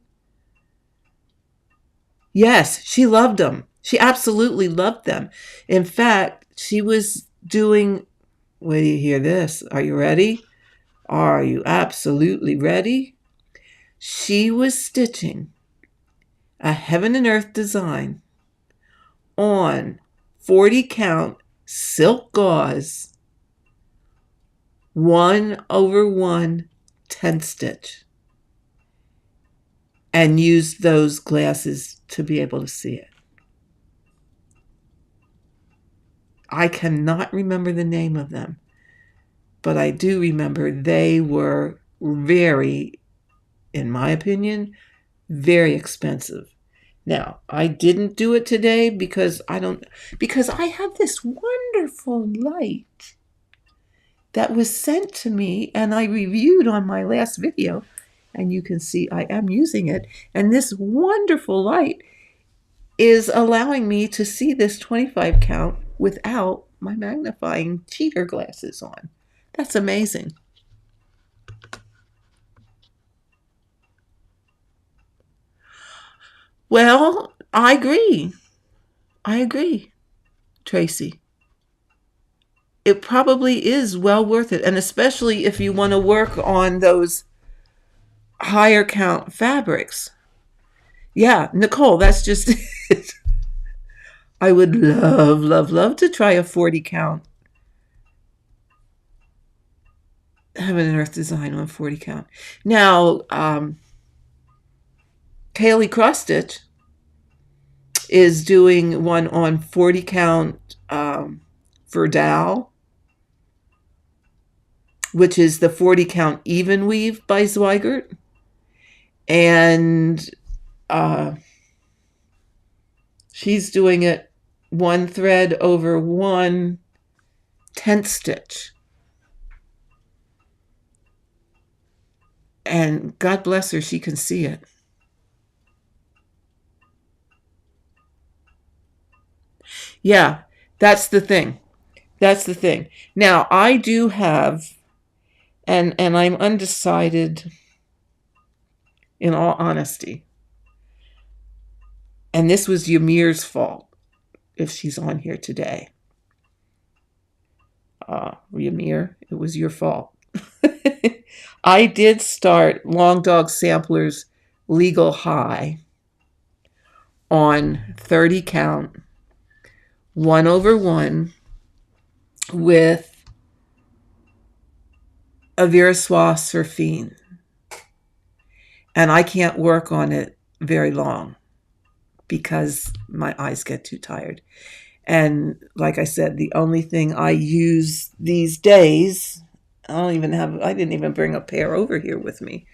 Yes, she loved them. She absolutely loved them. In fact, she was doing, wait till you hear this. Are you ready? Are you absolutely ready? She was stitching a heaven and earth design on 40 count silk gauze, 1/1 10th stitch, and used those glasses to be able to see it. I cannot remember the name of them, but I do remember they were very, in my opinion, very expensive. Now, I didn't do it today because I have this wonderful light that was sent to me and I reviewed on my last video, and you can see I am using it, and this wonderful light is allowing me to see this 25 count without my magnifying cheater glasses on. That's amazing. Well, I agree, Tracy. It probably is well worth it, and especially if you want to work on those higher count fabrics. Yeah, Nicole, that's just it. I would love to try a 40 count heaven and earth design on 40 count. Now, Kaylee Cross Stitch, is doing one on 40 count for Dow, which is the 40 count even weave by Zweigert. And she's doing it one thread over one 10th stitch. And God bless her, she can see it. Yeah, that's the thing. That's the thing. Now, I do have, and I'm undecided in all honesty. And this was Ymir's fault, if she's on here today. Ymir, it was your fault. I did start Long Dog Sampler's Legal High on 30 count, 1 over 1, with a Viroissoise Surfine. And I can't work on it very long because my eyes get too tired. And like I said, the only thing I use these days, I didn't even bring a pair over here with me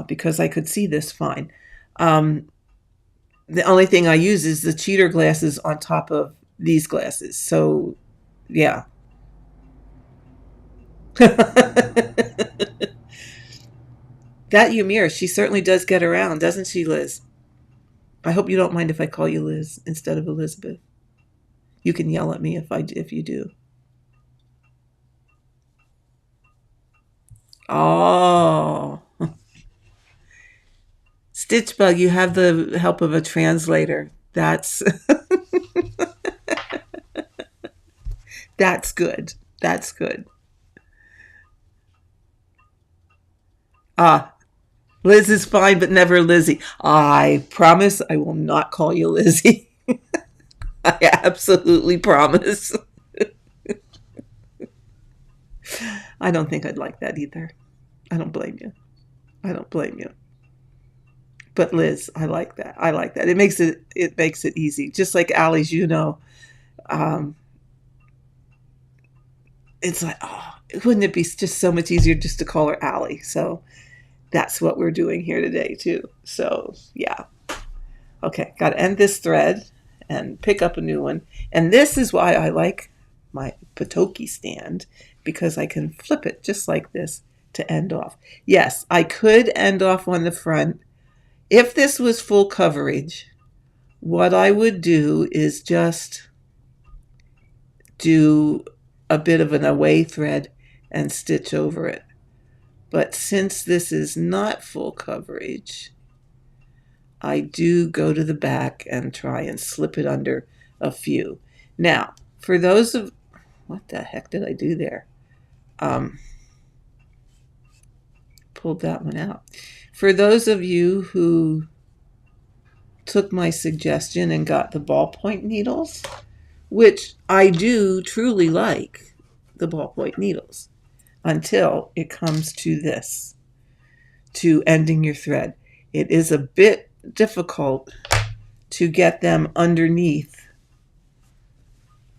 because I could see this fine. The only thing I use is the cheater glasses on top of these glasses. So, yeah. That Ymir, she certainly does get around, doesn't she, Liz? I hope you don't mind if I call you Liz instead of Elizabeth. You can yell at me if you do. Oh. Stitchbug, you have the help of a translator. That's that's good. That's good. Liz is fine, but never Lizzie. I promise I will not call you Lizzie. I absolutely promise. I don't think I'd like that either. I don't blame you. I don't blame you. But Liz, I like that. I like that. It makes it easy. Just like Allie's, it's like, oh, wouldn't it be just so much easier just to call her Allie? So that's what we're doing here today too. So yeah. Okay, got to end this thread and pick up a new one. And this is why I like my Patoki stand, because I can flip it just like this to end off. Yes, I could end off on the front. If this was full coverage, what I would do is just do a bit of an away thread and stitch over it. But since this is not full coverage, I do go to the back and try and slip it under a few. Now, for those of, what the heck did I do there? Pulled that one out. For those of you who took my suggestion and got the ballpoint needles, which I do truly like the ballpoint needles, until it comes to this, to ending your thread. It is a bit difficult to get them underneath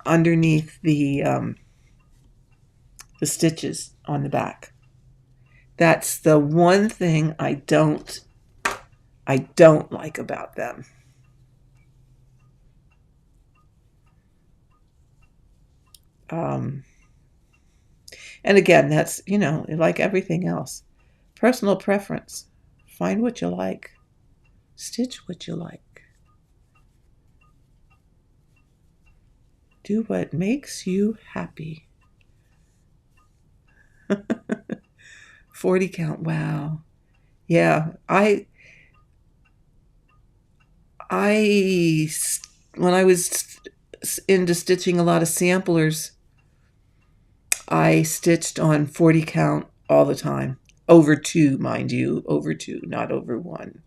the stitches on the back. That's the one thing I don't like about them. And again, that's, like everything else, personal preference. Find what you like. Stitch what you like. Do what makes you happy. 40 count, wow. Yeah, when I was into stitching a lot of samplers, I stitched on 40 count all the time. Over 2, mind you, over 2, not over 1.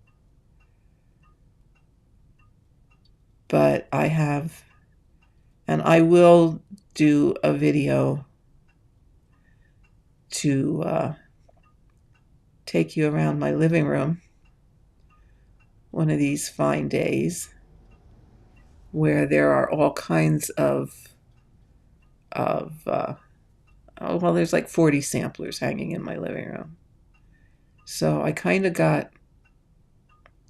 But I have, and I will do a video to take you around my living room one of these fine days where there are all kinds of there's like 40 samplers hanging in my living room. So I kind of got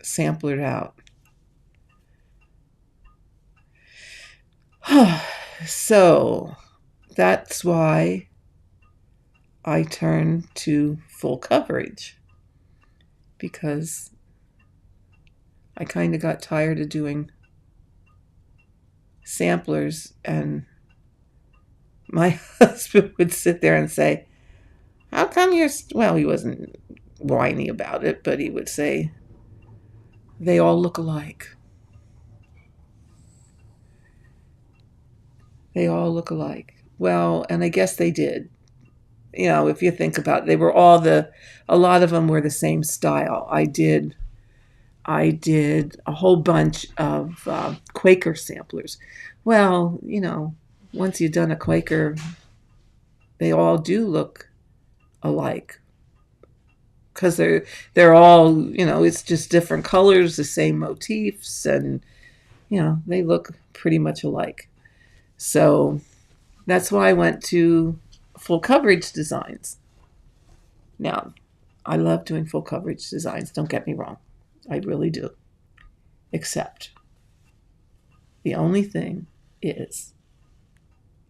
samplered out. So that's why I turned to full coverage, because I kind of got tired of doing samplers, and my husband would sit there and say, how come you're, well, he wasn't whiny about it, but he would say, they all look alike. They all look alike. Well, and I guess they did. You know, if you think about it, they were all a lot of them were the same style. I did a whole bunch of Quaker samplers. Well, you know, once you've done a Quaker, they all do look alike, because they're all, you know, it's just different colors, the same motifs, and, you know, they look pretty much alike. So that's why I went to full coverage designs. Now, I love doing full coverage designs, don't get me wrong. I really do. Except the only thing is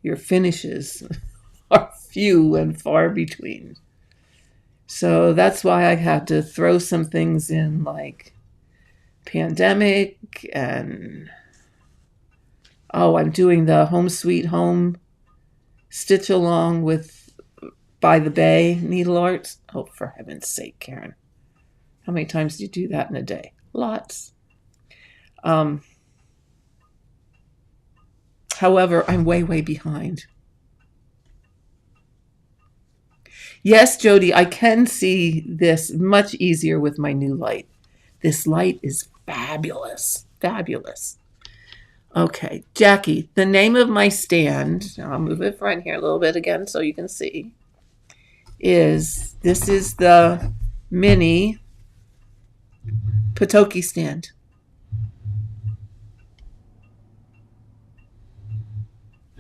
your finishes are few and far between. So that's why I had to throw some things in, like pandemic, and I'm doing the Home Sweet Home stitch along with By the Bay needle arts. Oh, for heaven's sake, Karen. How many times do you do that in a day? Lots. However, I'm way, way behind. Yes, Jody, I can see this much easier with my new light. This light is fabulous. Fabulous. Okay, Jackie, the name of my stand, I'll move it front here a little bit again so you can see, this is the mini Patoki stand.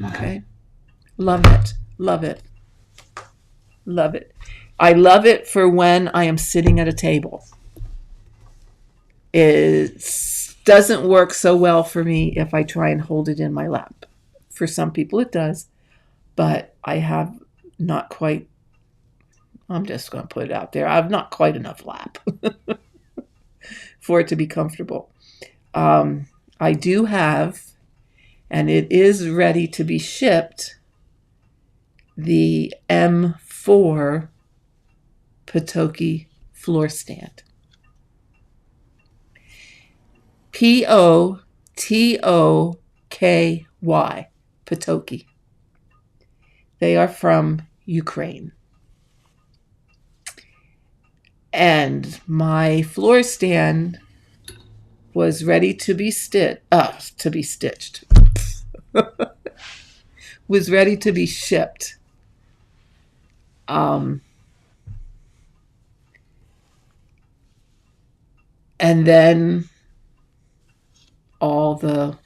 Okay. Love it. Love it. Love it. I love it for when I am sitting at a table. It doesn't work so well for me if I try and hold it in my lap. For some people it does, but I have not quite, I'm just going to put it out there, I have not quite enough lap for it to be comfortable. I do have, and it is ready to be shipped, the M4 Patoki floor stand. P-O-T-O-K-Y, Patoki. They are from Ukraine. And my floor stand was ready to be stitched. Was ready to be shipped. And then all the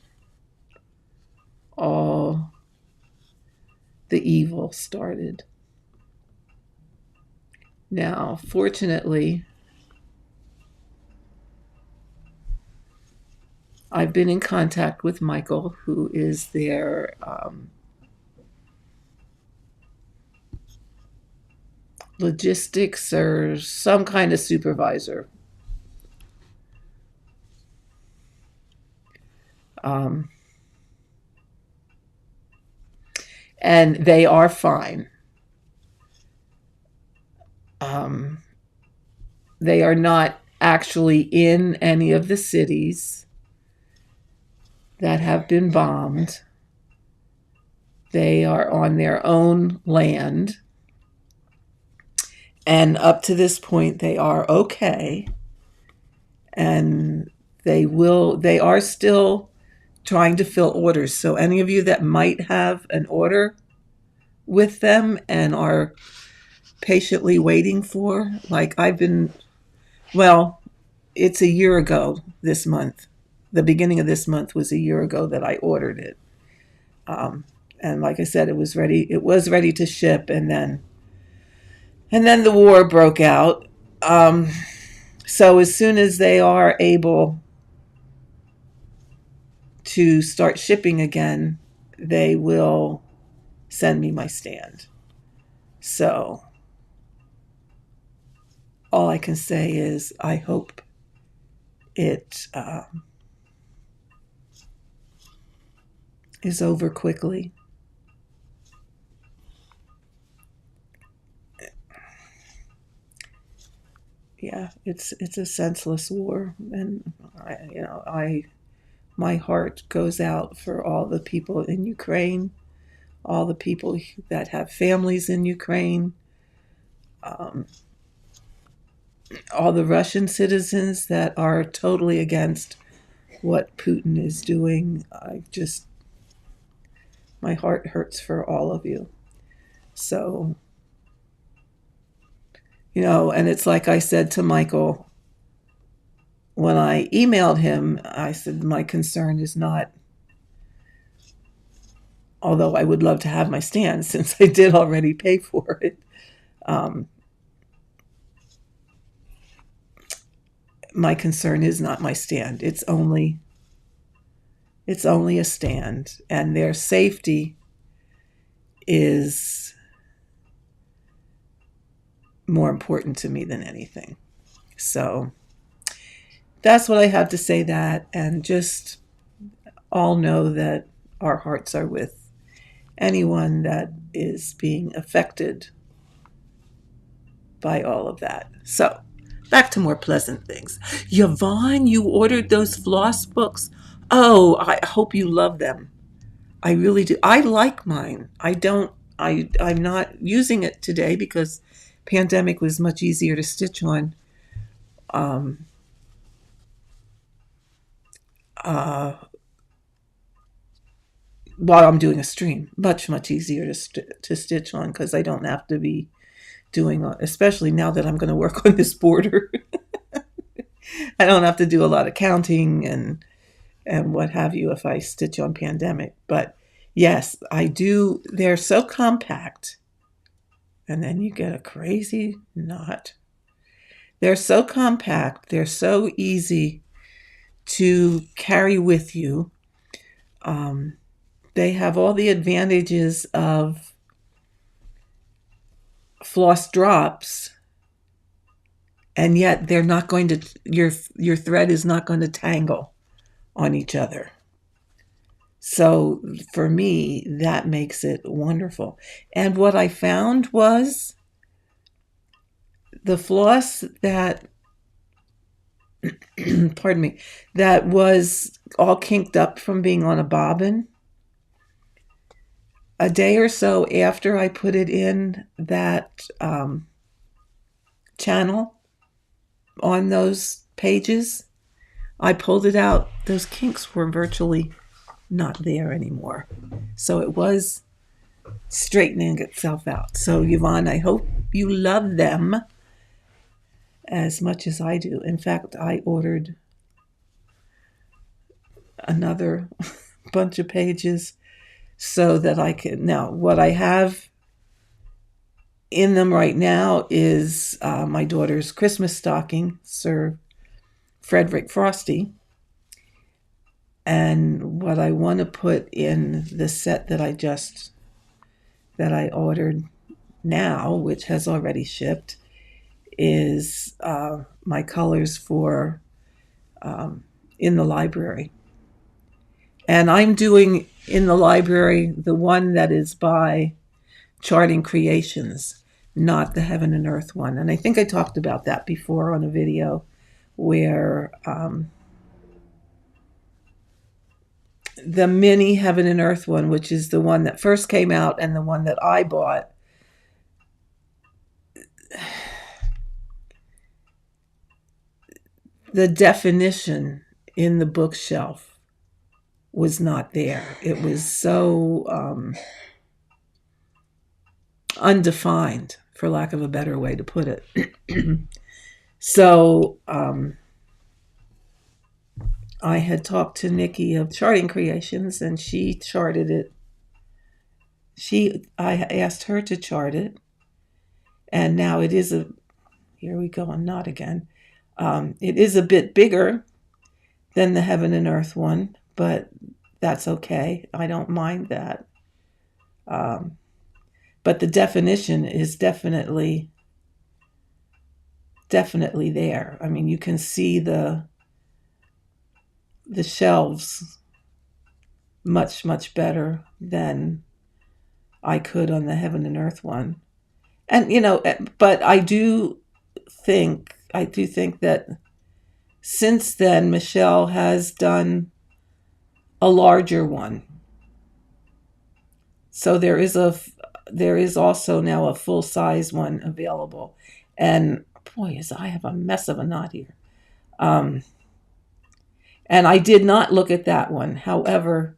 evil started. Now, fortunately, I've been in contact with Michael, who is their logistics or some kind of supervisor. And they are fine. They are not actually in any of the cities that have been bombed. They are on their own land. And up to this point, they are okay. And they are still trying to fill orders. So any of you that might have an order with them and are patiently waiting for, like I've been, well, it's a year ago this month the beginning of this month was a year ago that I ordered it. And like I said, it was ready. It was ready to ship, and then the war broke out. So as soon as they are able to start shipping again, they will send me my stand. So all I can say is I hope it is over quickly. Yeah, it's a senseless war, and my heart goes out for all the people in Ukraine, all the people that have families in Ukraine, all the Russian citizens that are totally against what Putin is doing. My heart hurts for all of you. So, and it's like I said to Michael when I emailed him, I said, my concern is not, although I would love to have my stand since I did already pay for it. My concern is not my stand. It's only a stand, and their safety is more important to me than anything. So that's what I have to say, that, and just all know that our hearts are with anyone that is being affected by all of that. So back to more pleasant things. Yvonne, you ordered those floss books. Oh, I hope you love them. I really do. I like mine. I'm not using it today because pandemic was much easier to stitch on. While I'm doing a stream, much easier to stitch on because I don't have to be doing, especially now that I'm going to work on this border. I don't have to do a lot of counting and what have you if I stitch on pandemic. But yes, I do. They're so compact, and then you get a crazy knot. They're so compact. They're so easy to carry with you. They have all the advantages of floss drops, and yet they're not going to, your thread is not going to tangle on each other. So for me, that makes it wonderful. And what I found was the floss that, pardon me, that was all kinked up from being on a bobbin, a day or so after I put it in that channel on those pages, I pulled it out. Those kinks were virtually not there anymore. So it was straightening itself out. So Yvonne, I hope you love them as much as I do. In fact, I ordered another bunch of pages so that I can. Now, what I have in them right now is my daughter's Christmas stocking, Sir Frederick Frosty. And what I want to put in the set that I ordered now, which has already shipped, is my colors for in the library. And I'm doing in the library the one that is by Charting Creations, not the Heaven and Earth one. And I think I talked about that before on a video where the mini Heaven and Earth one, which is the one that first came out and the one that I bought, the definition in the bookshelf was not there. It was so undefined, for lack of a better way to put it. So I had talked to Nikki of Charting Creations, and she charted it. I asked her to chart it, and now it is here we go, and not again. It is a bit bigger than the Heaven and Earth one, but that's okay. I don't mind that. But the definition is definitely there. I mean, you can see the shelves much, much better than I could on the Heaven and Earth one. And, but I do think that since then, Michelle has done a larger one. So there is also now a full size one available. And boy, I have a mess of a knot here. And I did not look at that one. However,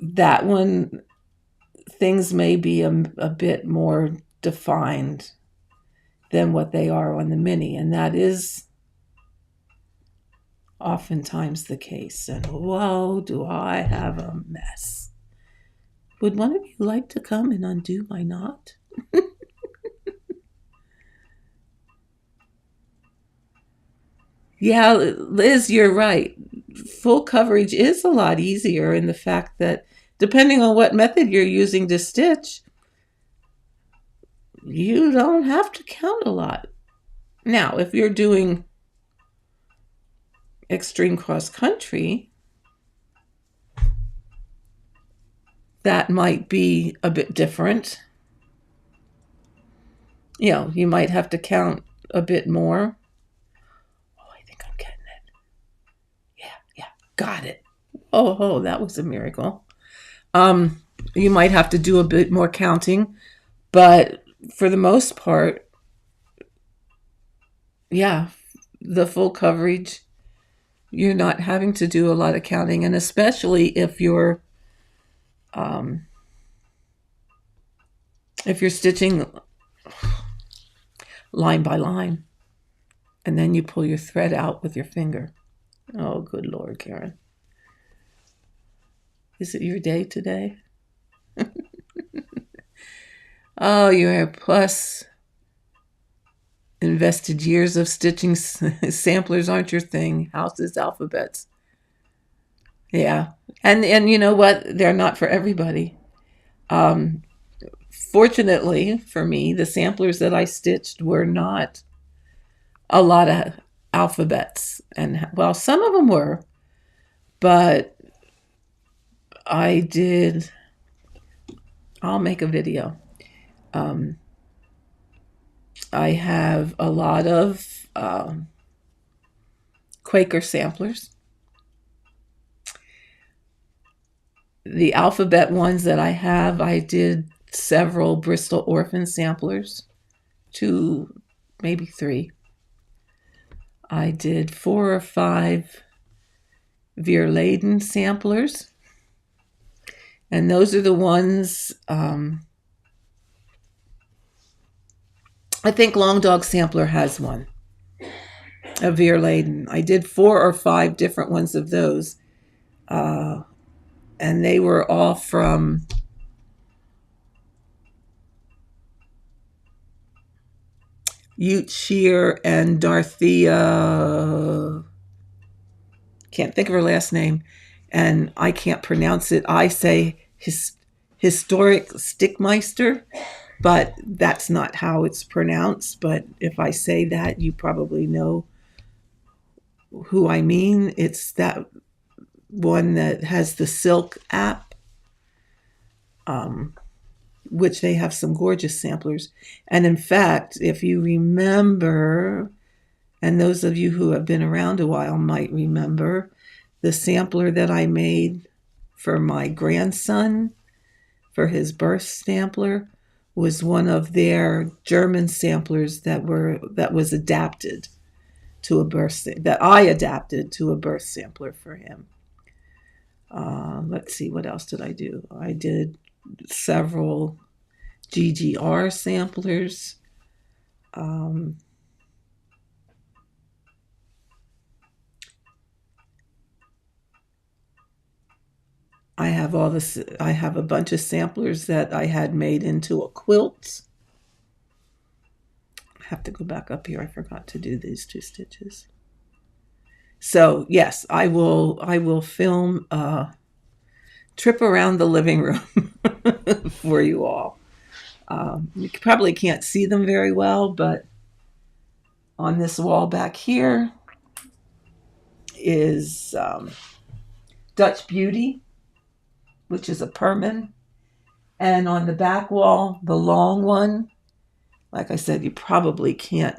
that one, things may be a bit more defined than what they are on the mini. And that is oftentimes the case. And whoa, do I have a mess. Would one of you like to come and undo my knot? Yeah, Liz, you're right. Full coverage is a lot easier in the fact that depending on what method you're using to stitch, you don't have to count a lot. Now, if you're doing extreme cross country, that might be a bit different. You might have to count a bit more. Oh, I think I'm getting it. Yeah, got it. Oh, that was a miracle. You might have to do a bit more counting, but for the most part, yeah, the full coverage, you're not having to do a lot of counting, and especially if you're stitching line by line, and then you pull your thread out with your finger. Oh, good Lord, Karen. Is it your day today? Oh, you have plus invested years of stitching. Samplers aren't your thing. Houses, alphabets. Yeah. And you know what? They're not for everybody. Fortunately for me, the samplers that I stitched were not a lot of alphabets. And well, some of them were, but I'll make a video. I have a lot of Quaker samplers. The alphabet ones that I have, I did several Bristol Orphan samplers, 2, maybe 3. I did 4 or 5 Veer-Laden samplers, and those are the ones. I think Long Dog Sampler has one, a Veer-Laden. I did 4 or 5 different ones of those, and they were all from Ute Shear and Dorothea. Can't think of her last name, and I can't pronounce it. I say Historic Stickmeister, but that's not how it's pronounced. But if I say that, you probably know who I mean. It's that one that has the Silk app, which they have some gorgeous samplers. And in fact, if you remember, and those of you who have been around a while might remember, the sampler that I made for my grandson for his birth sampler was one of their German samplers that was adapted to a birth, that I adapted to a birth sampler for him. Let's see, what else did I do? I did several GGR samplers. I have all this. I have a bunch of samplers that I had made into a quilt. I have to go back up here. I forgot to do these 2 stitches. So yes, I will film a trip around the living room for you all. You probably can't see them very well, but on this wall back here is Dutch Beauty, which is a permin. And on the back wall, the long one, like I said, you probably can't.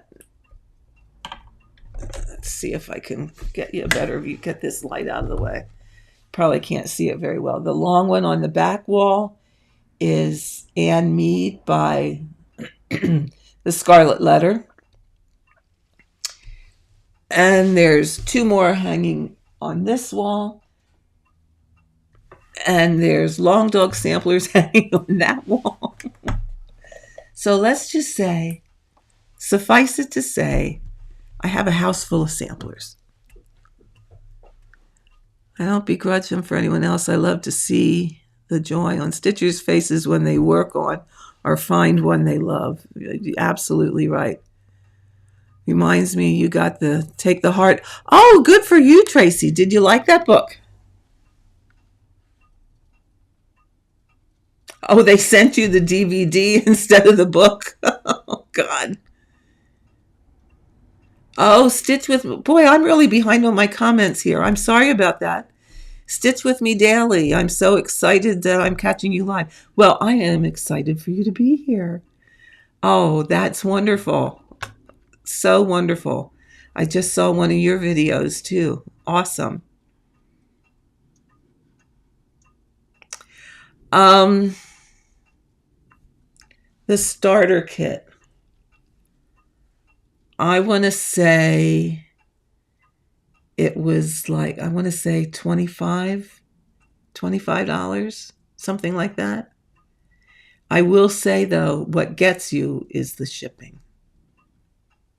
Let's see if I can get you a better view. Get this light out of the way. Probably can't see it very well. The long one on the back wall is Anne Mead by the Scarlet Letter. And there's 2 more hanging on this wall. And there's Long Dog samplers hanging on that wall. So let's just say, suffice it to say, I have a house full of samplers. I don't begrudge them for anyone else. I love to see the joy on stitchers' faces when they work on or find one they love. You're absolutely right. Reminds me, you got the Take the Heart. Oh, good for you, Tracy. Did you like that book? Oh, they sent you the DVD instead of the book. Oh, God. Oh, Stitch with... Boy, I'm really behind on my comments here. I'm sorry about that. Stitch with me daily. I'm so excited that I'm catching you live. Well, I am excited for you to be here. Oh, that's wonderful. So wonderful. I just saw one of your videos too. Awesome. The starter kit. I want to say it was like, I want to say $25, something like that. I will say though, what gets you is the shipping,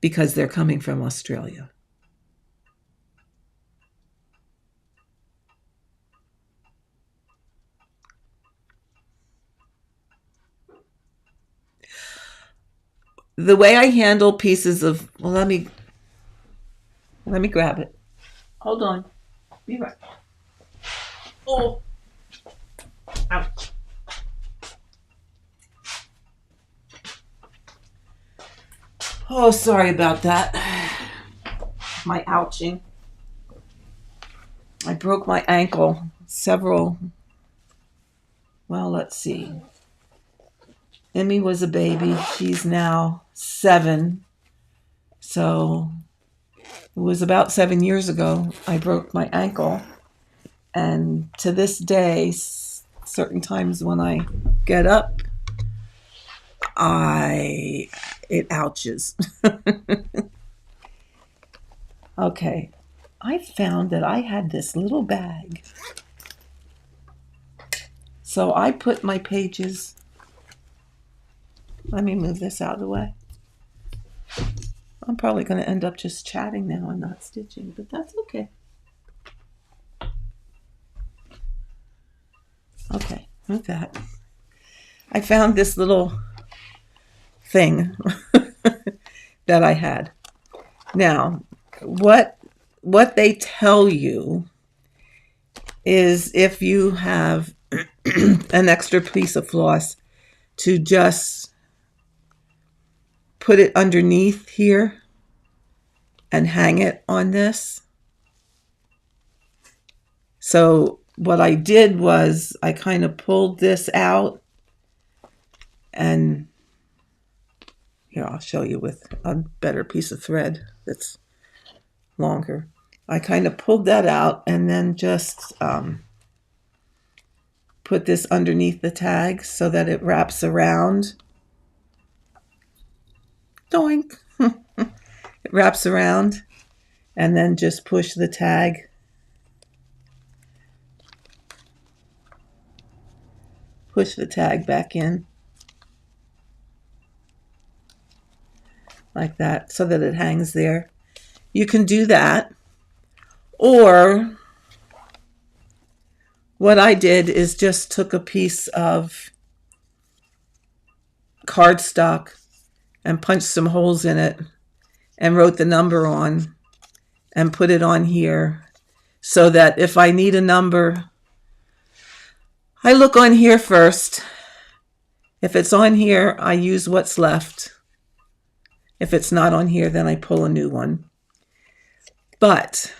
because they're coming from Australia. The way I handle pieces of, well, let me grab it. Hold on. Be right. Oh. Ouch. Oh, sorry about that. My ouching. I broke my ankle well, let's see. Emmy was a baby. She's now 7. So it was about 7 years ago I broke my ankle. And to this day, certain times when I get up, it ouches. Okay. I found that I had this little bag. So I put my pages. Let me move this out of the way. I'm probably going to end up just chatting now and not stitching, but that's okay. Okay, with that. I found this little thing that I had. Now, what they tell you is if you have an extra piece of floss, to just put it underneath here and hang it on this. So what I did was I kind of pulled this out, and here, I'll show you with a better piece of thread that's longer. I kind of pulled that out and then just put this underneath the tag so that it wraps around. Doink! It wraps around, and then just push the tag. Push the tag back in. Like that, so that it hangs there. You can do that. Or what I did is just took a piece of cardstock and punched some holes in it and wrote the number on and put it on here so that if I need a number, I look on here first. If it's on here, I use what's left. If it's not on here, then I pull a new one. But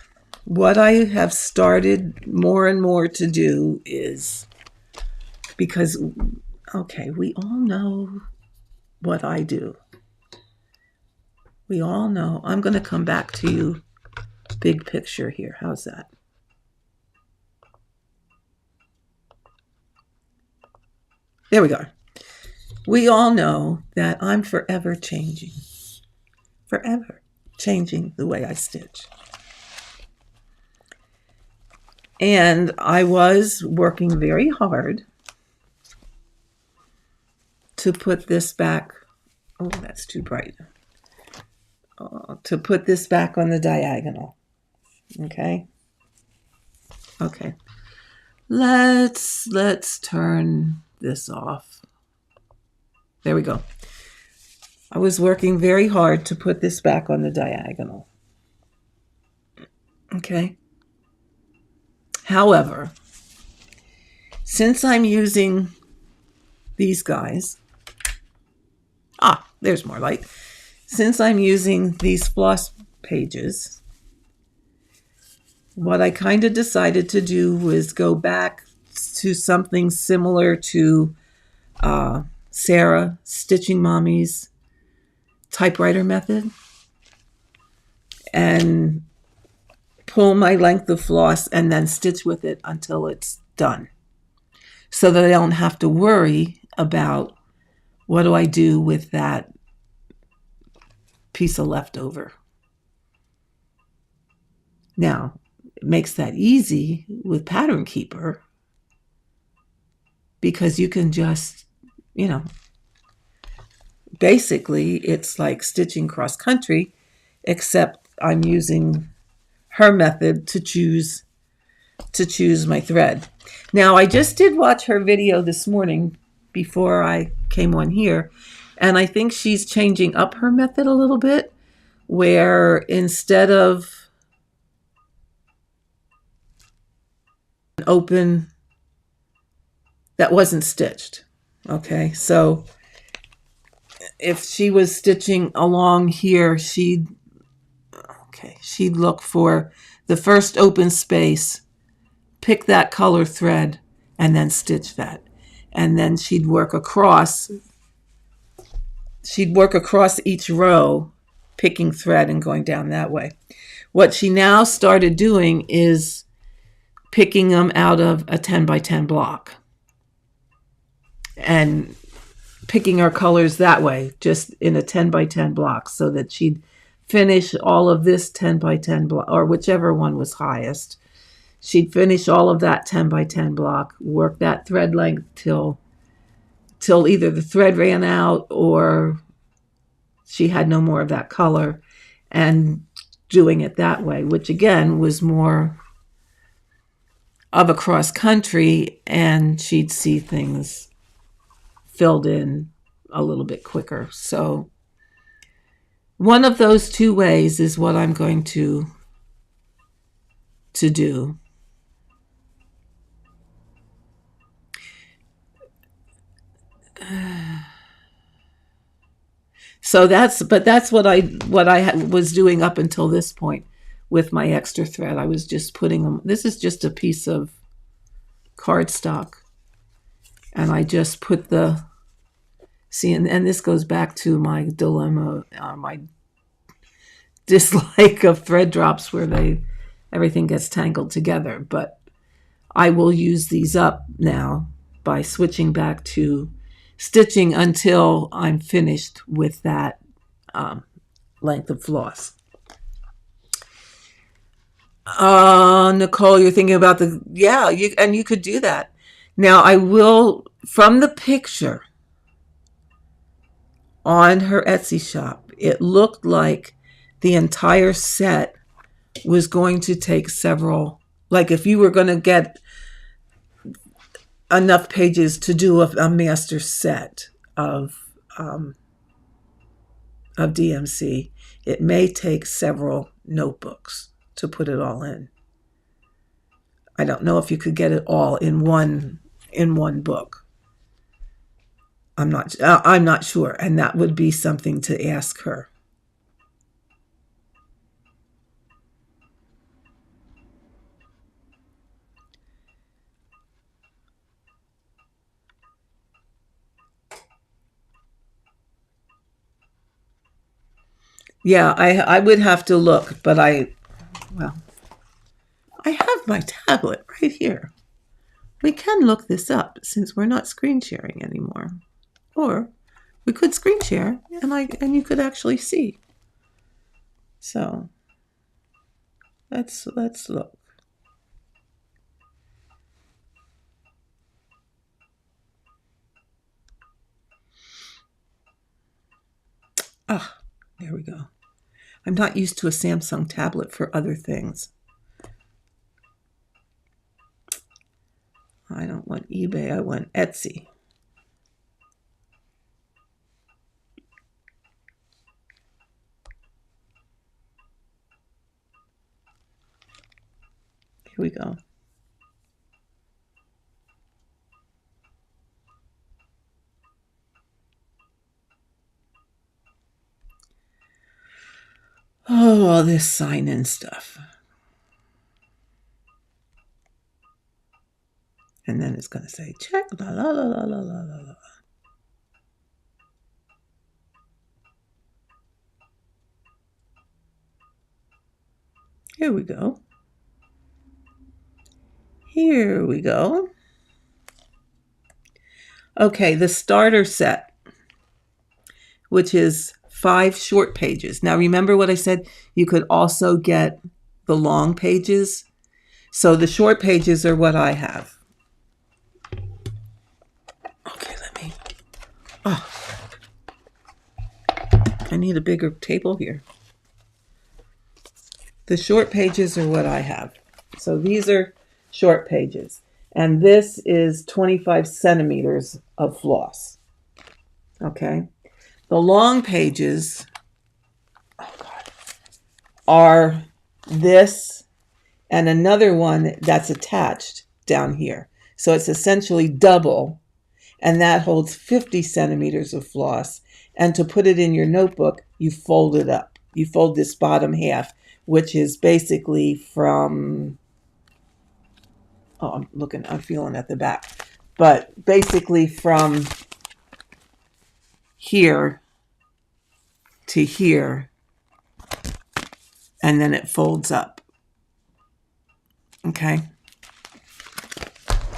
what I have started more and more to do is, because, okay, we all know what I do. We all know. I'm going to come back to you big picture here. How's that? There we go. We all know that I'm forever changing the way I stitch. And I was working very hard to put this back. Oh, that's too bright. To put this back on the diagonal. Okay. Okay. Let's turn this off. There we go. I was working very hard to put this back on the diagonal. Okay. However, since I'm using these guys, there's more light. Since I'm using these floss pages, what I kind of decided to do was go back to something similar to Sarah Stitching Mommy's typewriter method and pull my length of floss and then stitch with it until it's done, so that I don't have to worry about what do I do with that piece of leftover. Now, it makes that easy with Pattern Keeper because you can just, basically it's like stitching cross country, except I'm using her method to choose my thread. Now, I just did watch her video this morning before I came on here, and I think she's changing up her method a little bit, where instead of an open that wasn't stitched. Okay, so if she was stitching along here, she'd look for the first open space, pick that color thread, and then stitch that. And then she'd work across each row, picking thread and going down that way. What she now started doing is picking them out of a 10 by 10 block and picking our colors that way, just in a 10 by 10 block, so that she'd finish all of this 10 by 10 block, or whichever one was highest. She'd finish all of that 10 by 10 block, work that thread length till either the thread ran out or she had no more of that color, and doing it that way, which again was more of a cross country, and she'd see things filled in a little bit quicker. So one of those two ways is what I'm going to do. So that's what I was doing up until this point with my extra thread. I was just putting them. This is just a piece of cardstock, and I just put the and this goes back to my dilemma, my dislike of thread drops where everything gets tangled together. But I will use these up now by switching back to stitching until I'm finished with that length of floss. Nicole, you're thinking about you could do that. Now, I will, from the picture on her Etsy shop, it looked like the entire set was going to take several, like if you were going to get enough pages to do a master set of DMC. It may take several notebooks to put it all in. I don't know if you could get it all in one book. I'm not sure, and that would be something to ask her. Yeah, I would have to look, but I have my tablet right here. We can look this up since we're not screen sharing anymore. Or we could screen share and you could actually see. So let's look. Ah, there we go. I'm not used to a Samsung tablet for other things. I don't want eBay, I want Etsy. Here we go. Oh, all this sign-in stuff. And then it's going to say, check, la, la, la, la, la, la, la. Here we go. Here we go. Okay, the starter set, which is 5 short pages. Now, remember what I said? You could also get the long pages. So the short pages are what I have. Okay, I need a bigger table here. The short pages are what I have. So these are short pages. And this is 25 centimeters of floss. Okay. The long pages are this and another one that's attached down here. So it's essentially double, and that holds 50 centimeters of floss. And to put it in your notebook, you fold it up. You fold this bottom half, which is basically from, I'm feeling at the back, but basically from here to here, and then it folds up. Okay.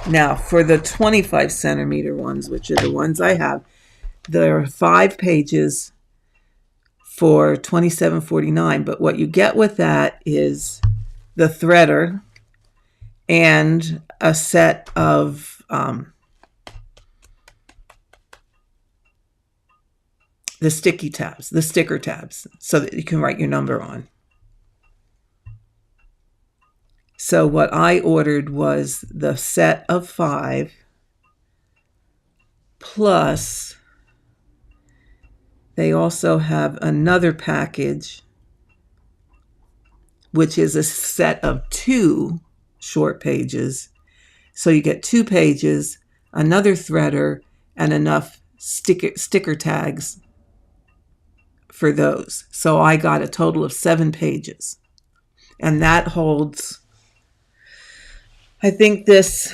Now for the 25 centimeter ones, which are the ones I have, there are 5 pages for $27.49. But what you get with that is the threader and a set of the sticker tabs, so that you can write your number on. So what I ordered was the set of 5 plus they also have another package, which is a set of 2 short pages. So you get 2 pages, another threader, and enough sticker tags for those. So I got a total of 7 pages. And that holds, I think this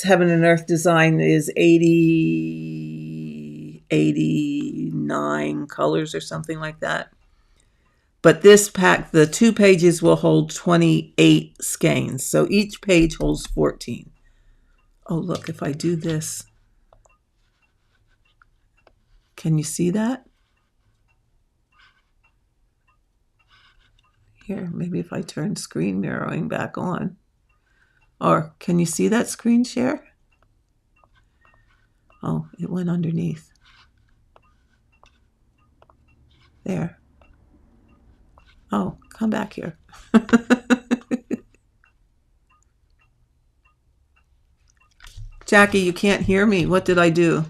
Heaven and Earth design is 89 colors or something like that. But this pack, the 2 pages will hold 28 skeins. So each page holds 14. Oh, look, if I do this, can you see that? Here, maybe if I turn screen mirroring back on. Or can you see that screen share? Oh, it went underneath. There. Oh, come back here. Jackie, you can't hear me. What did I do?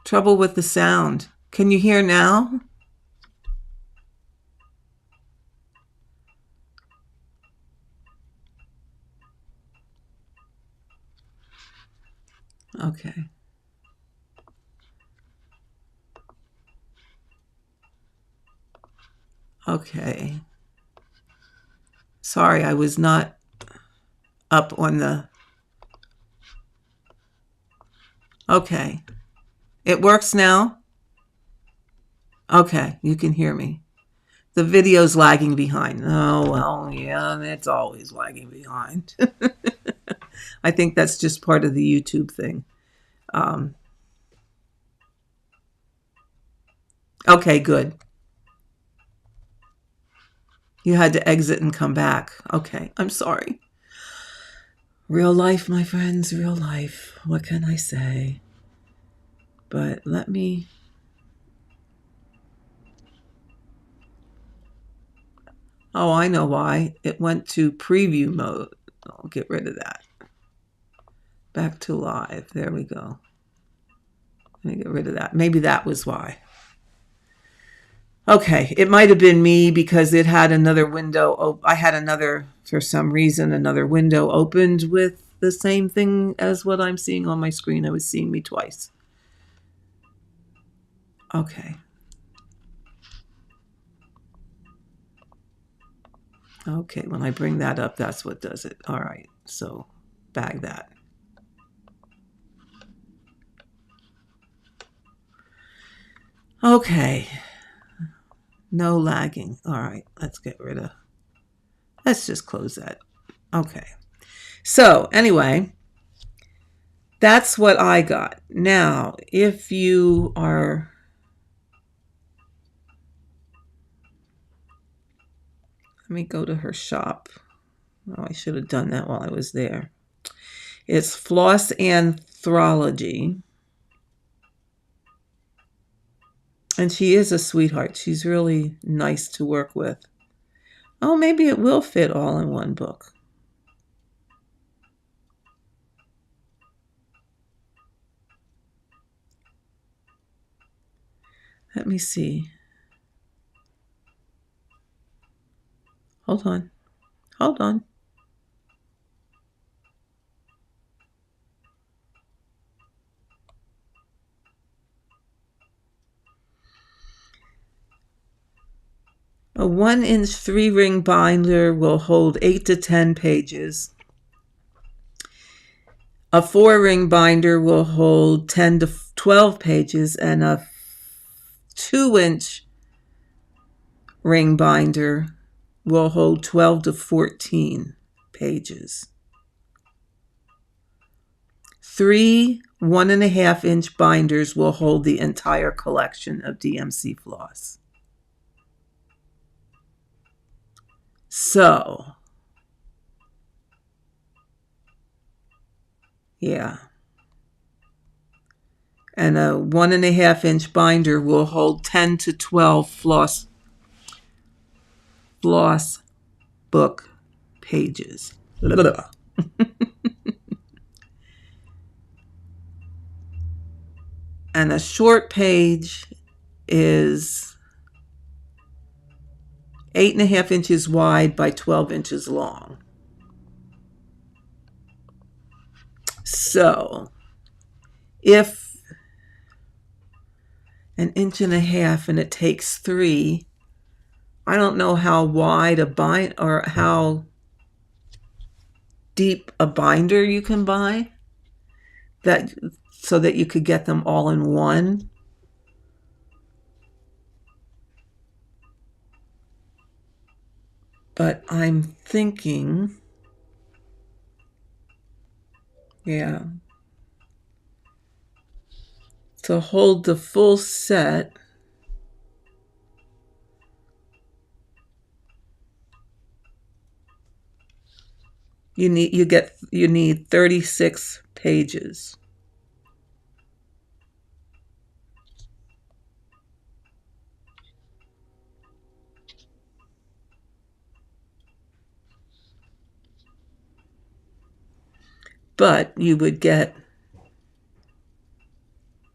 Trouble with the sound. Can you hear now? Okay. Okay. Sorry, I was not up on the... Okay. It works now? Okay, you can hear me. The video's lagging behind. Oh, well, yeah, it's always lagging behind. I think that's just part of the YouTube thing. Okay, good. You had to exit and come back. Okay, I'm sorry. Real life, my friends, real life. What can I say? But let me... Oh, I know why. It went to preview mode. I'll get rid of that. Back to live. There we go. Let me get rid of that. Maybe that was why. Okay, it might have been me because it had another window. I had another, for some reason, another window opened with the same thing as what I'm seeing on my screen. I was seeing me twice. Okay. Okay, when I bring that up, that's what does it. All right, so bag that. Okay. No lagging. All right, let's get rid of... Let's just close that. Okay. So anyway, that's what I got. Now, if you are... Let me go to her shop. Oh, I should have done that while I was there. It's Floss Anthropology. And she is a sweetheart. She's really nice to work with. Oh, maybe it will fit all in one book. Let me see. Hold on. Hold on. A 1-inch 3-ring binder will hold 8 to 10 pages. A 4-ring binder will hold 10 to 12 pages, and a 2-inch ring binder will hold 12 to 14 pages. 3 1.5-inch binders will hold the entire collection of DMC floss. So, yeah. And a 1.5-inch binder will hold 10 to 12 floss book pages. And a short page is 8.5 inches wide by 12 inches long. So, if 1.5 inches and it takes 3, I don't know how wide a bind or how deep a binder you can buy that so that you could get them all in one. But I'm thinking, yeah, to hold the full set, you need 36 pages. but you would get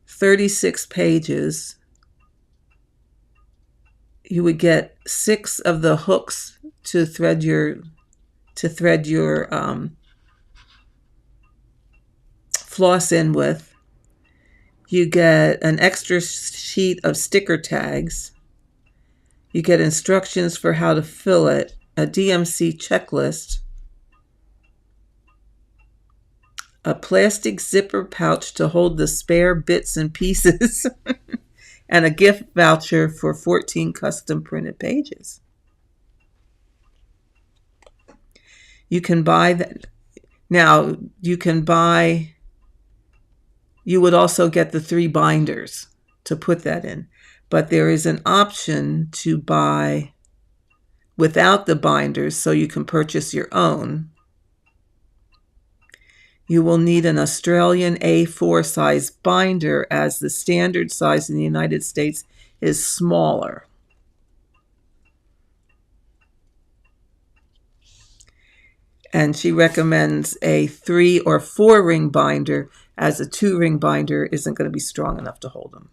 36 pages. You would get 6 of the hooks to thread your floss in with. You get an extra sheet of sticker tags. You get instructions for how to fill it, a DMC checklist, a plastic zipper pouch to hold the spare bits and pieces, and a gift voucher for 14 custom printed pages. You can buy that. Now, you would also get the 3 binders to put that in. But there is an option to buy without the binders, so you can purchase your own. You will need an Australian A4 size binder, as the standard size in the United States is smaller. And she recommends a 3 or 4 ring binder, as a 2 ring binder isn't going to be strong enough to hold them.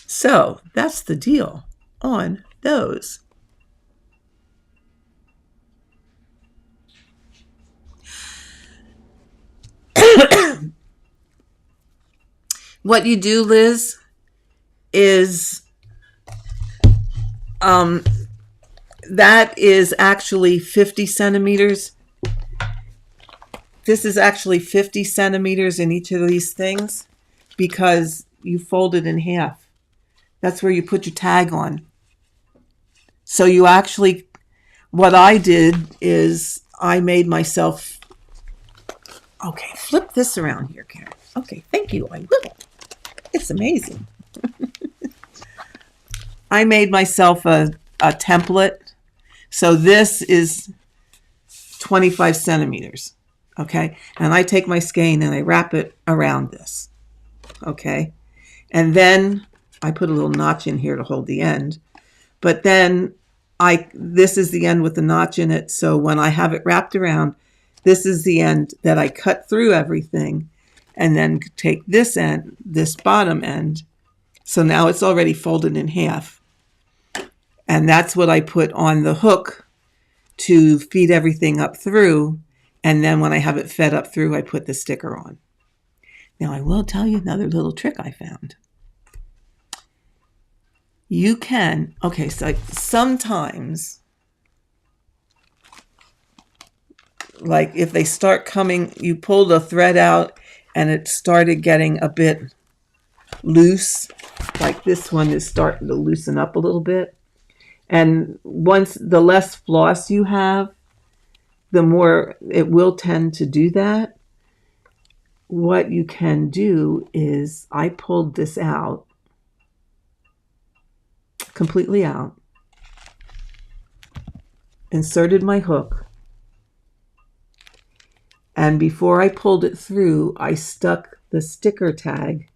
So that's the deal on those. What you do, Liz, is that is actually 50 centimeters. This is actually 50 centimeters in each of these things because you fold it in half. That's where you put your tag on. So you actually, what I did is I made myself, okay, flip this around here, Karen. Okay, thank you, I will. It's amazing. I made myself a template. So this is 25 centimeters, okay? And I take my skein and I wrap it around this, okay? And then I put a little notch in here to hold the end. But then this is the end with the notch in it. So when I have it wrapped around, this is the end that I cut through everything, and then take this end, this bottom end. So now it's already folded in half. And that's what I put on the hook to feed everything up through. And then when I have it fed up through, I put the sticker on. Now I will tell you another little trick I found. You can, okay, so sometimes, like if they start coming, you pull the thread out and it started getting a bit loose, like this one is starting to loosen up a little bit. And once the less floss you have, the more it will tend to do that. What you can do is I pulled this out, completely out, inserted my hook, and before I pulled it through, I stuck the sticker tag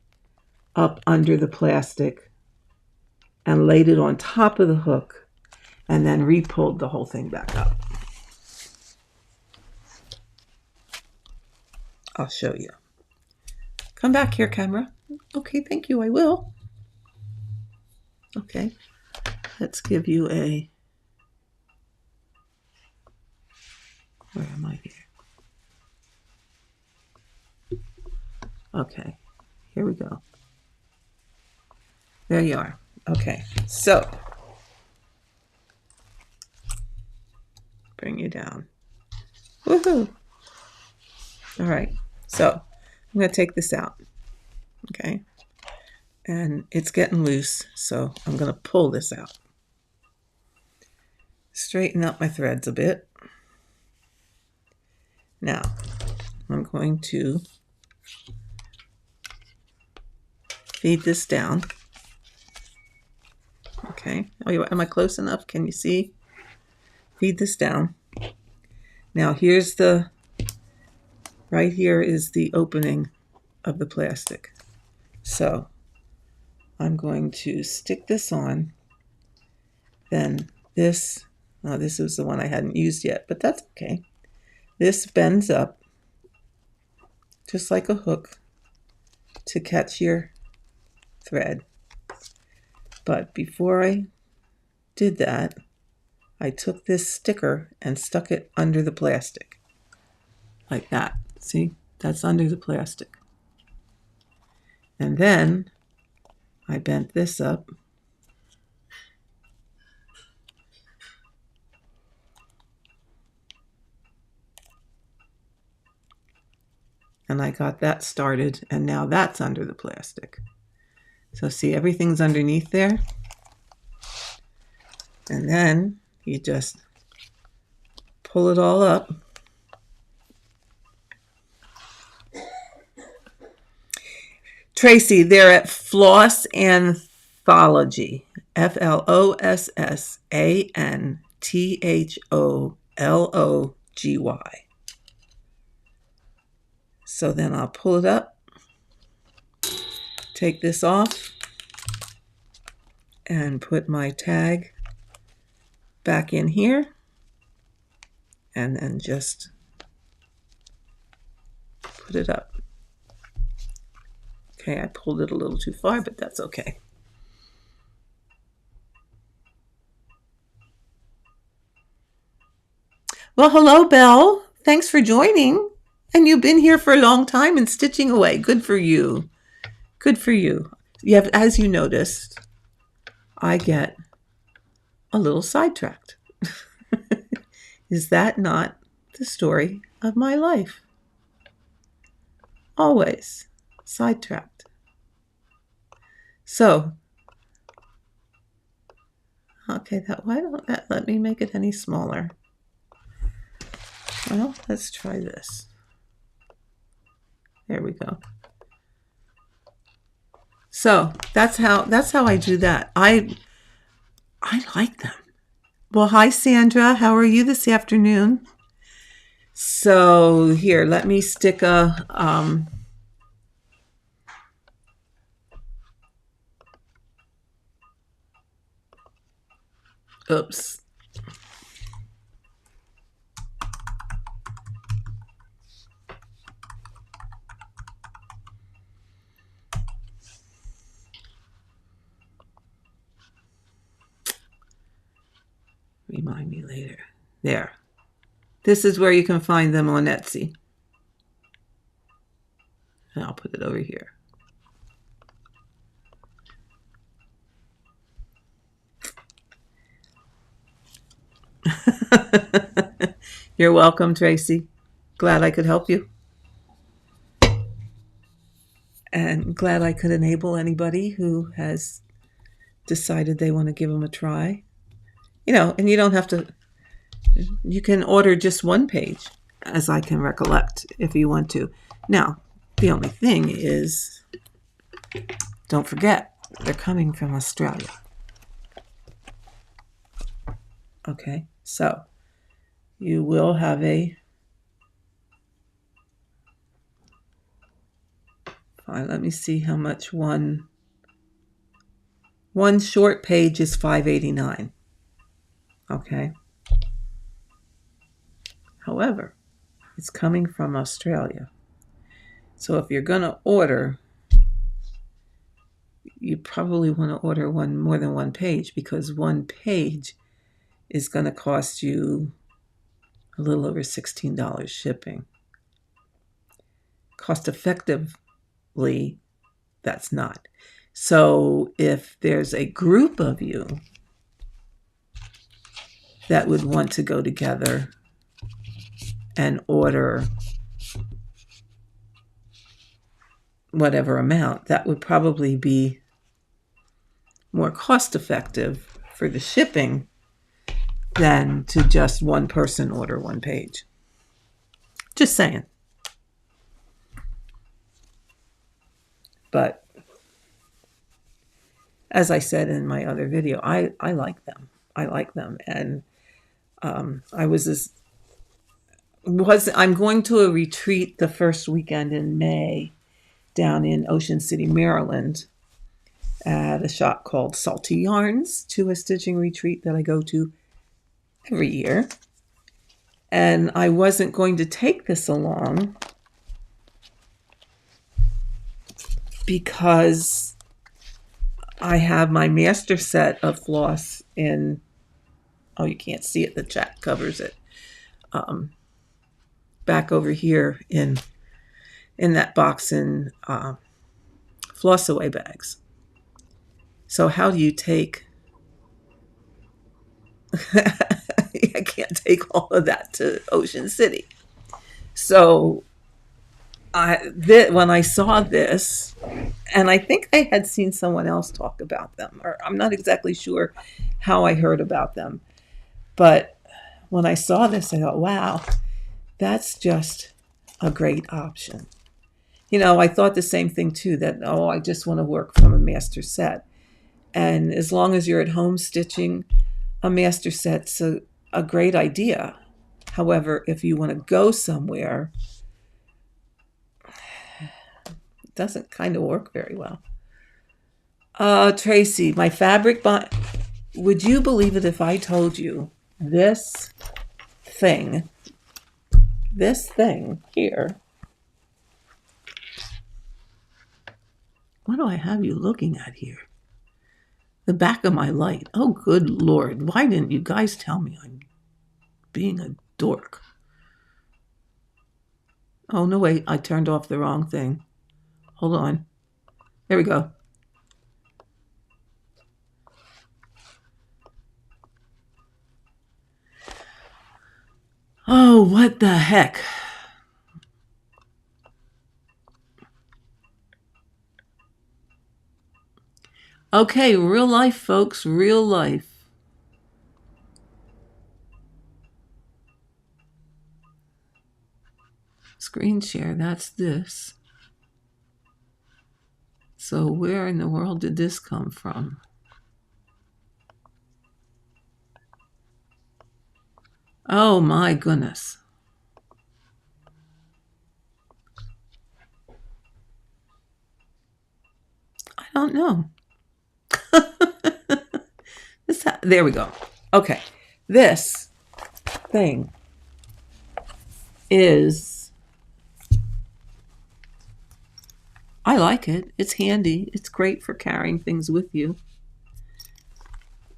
up under the plastic and laid it on top of the hook, and then re-pulled the whole thing back up. I'll show you. Come back here, camera. Okay, thank you, I will. Okay, let's give you a, where am I here? Okay, here we go. There you are. Okay, so bring you down. Woohoo! All right, so I'm going to take this out. Okay, and it's getting loose, so I'm going to pull this out. Straighten up my threads a bit. Now, I'm going to feed this down. Okay, am I close enough? Can you see? Feed this down. Now here's the, right here is the opening of the plastic. So I'm going to stick this on, then this, oh, this was the one I hadn't used yet, but that's okay. This bends up just like a hook to catch your thread. But before I did that, I took this sticker and stuck it under the plastic. Like that. See? That's under the plastic. And then I bent this up. And I got that started, and now that's under the plastic. So see, everything's underneath there. And then you just pull it all up. Tracy, they're at Floss Anthropology. FlossAnthropology. So then I'll pull it up, take this off, and put my tag back in here, and then just put it up. Okay, I pulled it a little too far, but that's okay. Well, hello, Belle. Thanks for joining. And you've been here for a long time and stitching away. Good for you. Good for you. You have, as you noticed, I get a little sidetracked. Is that not the story of my life? Always sidetracked. So, okay, why don't that let me make it any smaller? Well, let's try this. There we go. So that's how I do that. I like them. Well, hi Sandra, how are you this afternoon? So here, let me stick a oops. Remind me later. There. This is where you can find them on Etsy. And I'll put it over here. You're welcome, Tracy. Glad I could help you. And glad I could enable anybody who has decided they want to give them a try. You know, and you don't have to, you can order just one page, as I can recollect, if you want to. Now, the only thing is, don't forget, they're coming from Australia. Okay, so you will have a, fine, let me see how much one short page is $5.89. Okay. However, it's coming from Australia. So if you're going to order, you probably want to order more than one page, because one page is going to cost you a little over $16 shipping. Cost effectively, that's not. So if there's a group of you that would want to go together and order whatever amount, that would probably be more cost effective for the shipping than to just one person order one page. Just saying. But as I said in my other video, I like them. I like them. And I'm going to a retreat the first weekend in May down in Ocean City, Maryland, at a shop called Salty Yarns, to a stitching retreat that I go to every year. And I wasn't going to take this along because I have my master set of floss in, oh, you can't see it, the chat covers it, back over here in that box in floss away bags. So how do you take, I can't take all of that to Ocean City. So when I saw this, and I think I had seen someone else talk about them, or I'm not exactly sure how I heard about them, but when I saw this, I thought, wow, that's just a great option. You know, I thought the same thing too, that, oh, I just want to work from a master set. And as long as you're at home stitching, a master set's a great idea. However, if you want to go somewhere, it doesn't kind of work very well. Tracy, my fabric would you believe it if I told you this thing here, what do I have you looking at here? The back of my light. Oh, good Lord. Why didn't you guys tell me I'm being a dork? Oh, no, wait. I turned off the wrong thing. Hold on. There we go. Oh, what the heck? Okay, real life, folks. Real life. Screen share, that's this. So where in the world did this come from? Oh my goodness. I don't know. There we go. Okay. This thing is, I like it. It's handy. It's great for carrying things with you.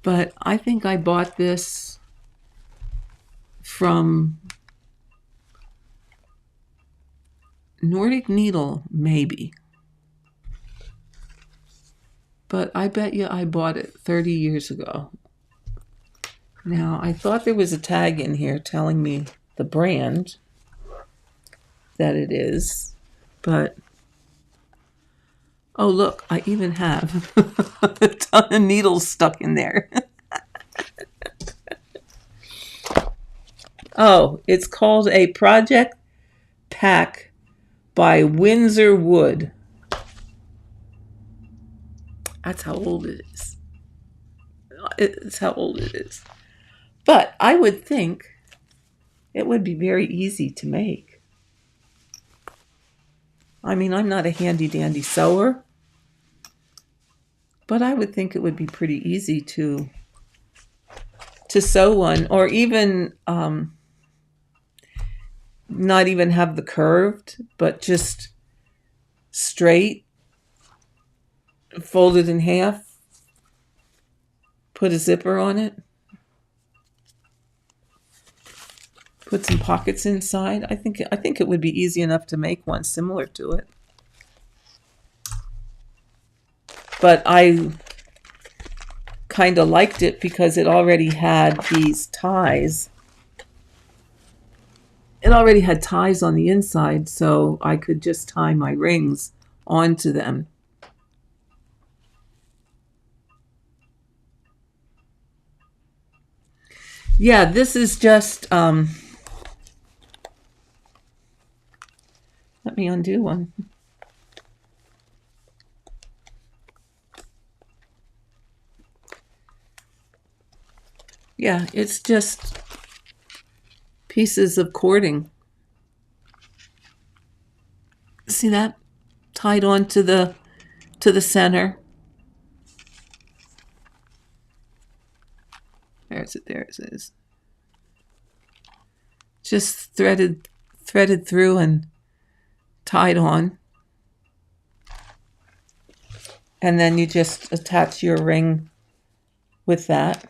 But I think I bought this from Nordic Needle, maybe. But I bet you I bought it 30 years ago. Now, I thought there was a tag in here telling me the brand that it is, but oh, look, I even have a ton of needles stuck in there. Oh, it's called a Project Pack by Windsor Wood. That's how old it is. It's how old it is. But I would think it would be very easy to make. I mean, I'm not a handy-dandy sewer, but I would think it would be pretty easy to sew one, or even not even have the curved, but just straight, fold it in half, put a zipper on it, put some pockets inside. I think it would be easy enough to make one similar to it. But I kind of liked it because it already had these ties. It already had ties on the inside, so I could just tie my rings onto them. Yeah, this is just, let me undo one. Yeah, it's just pieces of cording. See that? Tied on to the center. There it is. just threaded through and tied on. And then you just attach your ring with that.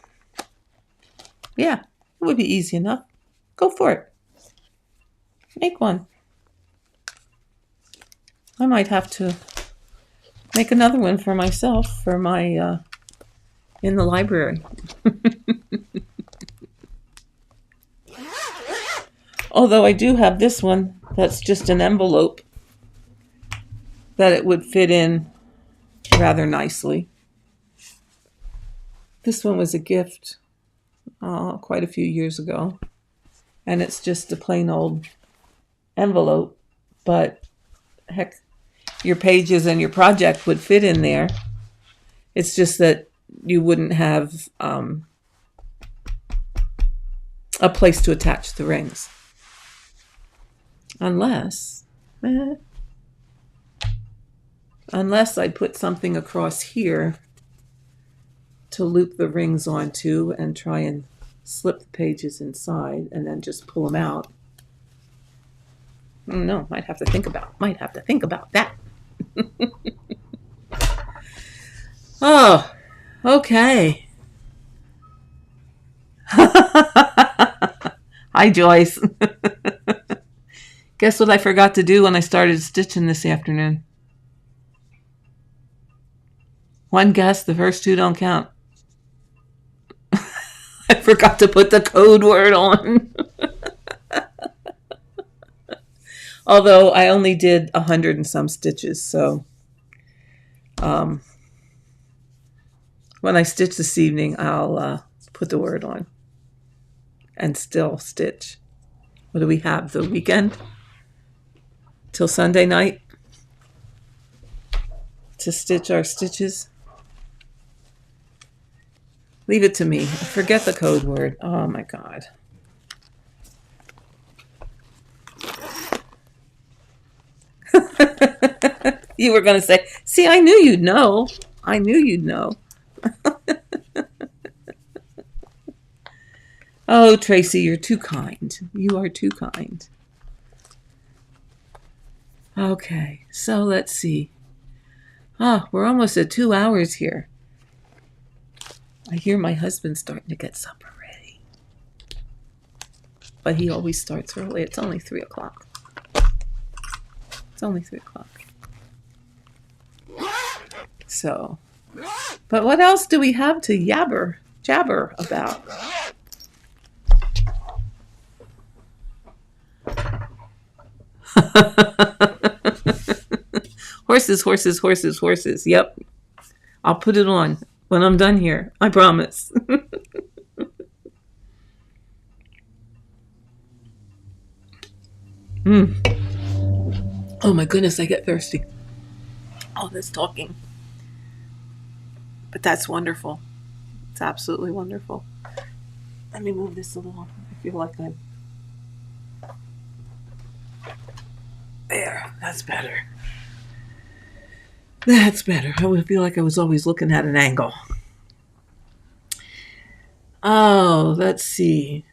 Yeah, it would be easy enough. Go for it. Make one. I might have to make another one for myself for my in the library. Although I do have this one that's just an envelope that it would fit in rather nicely. This one was a gift quite a few years ago, and it's just a plain old envelope, but heck, your pages and your project would fit in there. It's just that you wouldn't have a place to attach the rings. Unless I put something across here to loop the rings onto and try and slip the pages inside and then just pull them out. No, might have to think about that. Oh, okay. Hi, Joyce. Guess what I forgot to do when I started stitching this afternoon? One guess, the first two don't count. I forgot to put the code word on. Although I only did 100 and some stitches, so when I stitch this evening, I'll put the word on and still stitch. What do we have? The weekend? Till Sunday night? To stitch our stitches? Leave it to me. Forget the code word. Oh my God. You were going to say, see, I knew you'd know. Oh, Tracy, you're too kind. You are too kind. Okay, so let's see. We're almost at 2 hours here. I hear my husband starting to get supper ready. But he always starts early. It's only 3 o'clock. So, but what else do we have to jabber about? Horses. Yep. I'll put it on when I'm done here. I promise. Oh my goodness, I get thirsty. All this talking. But that's wonderful. It's absolutely wonderful. Let me move this a little. I feel like I'm... There, that's better. I would feel like I was always looking at an angle. Oh, let's see.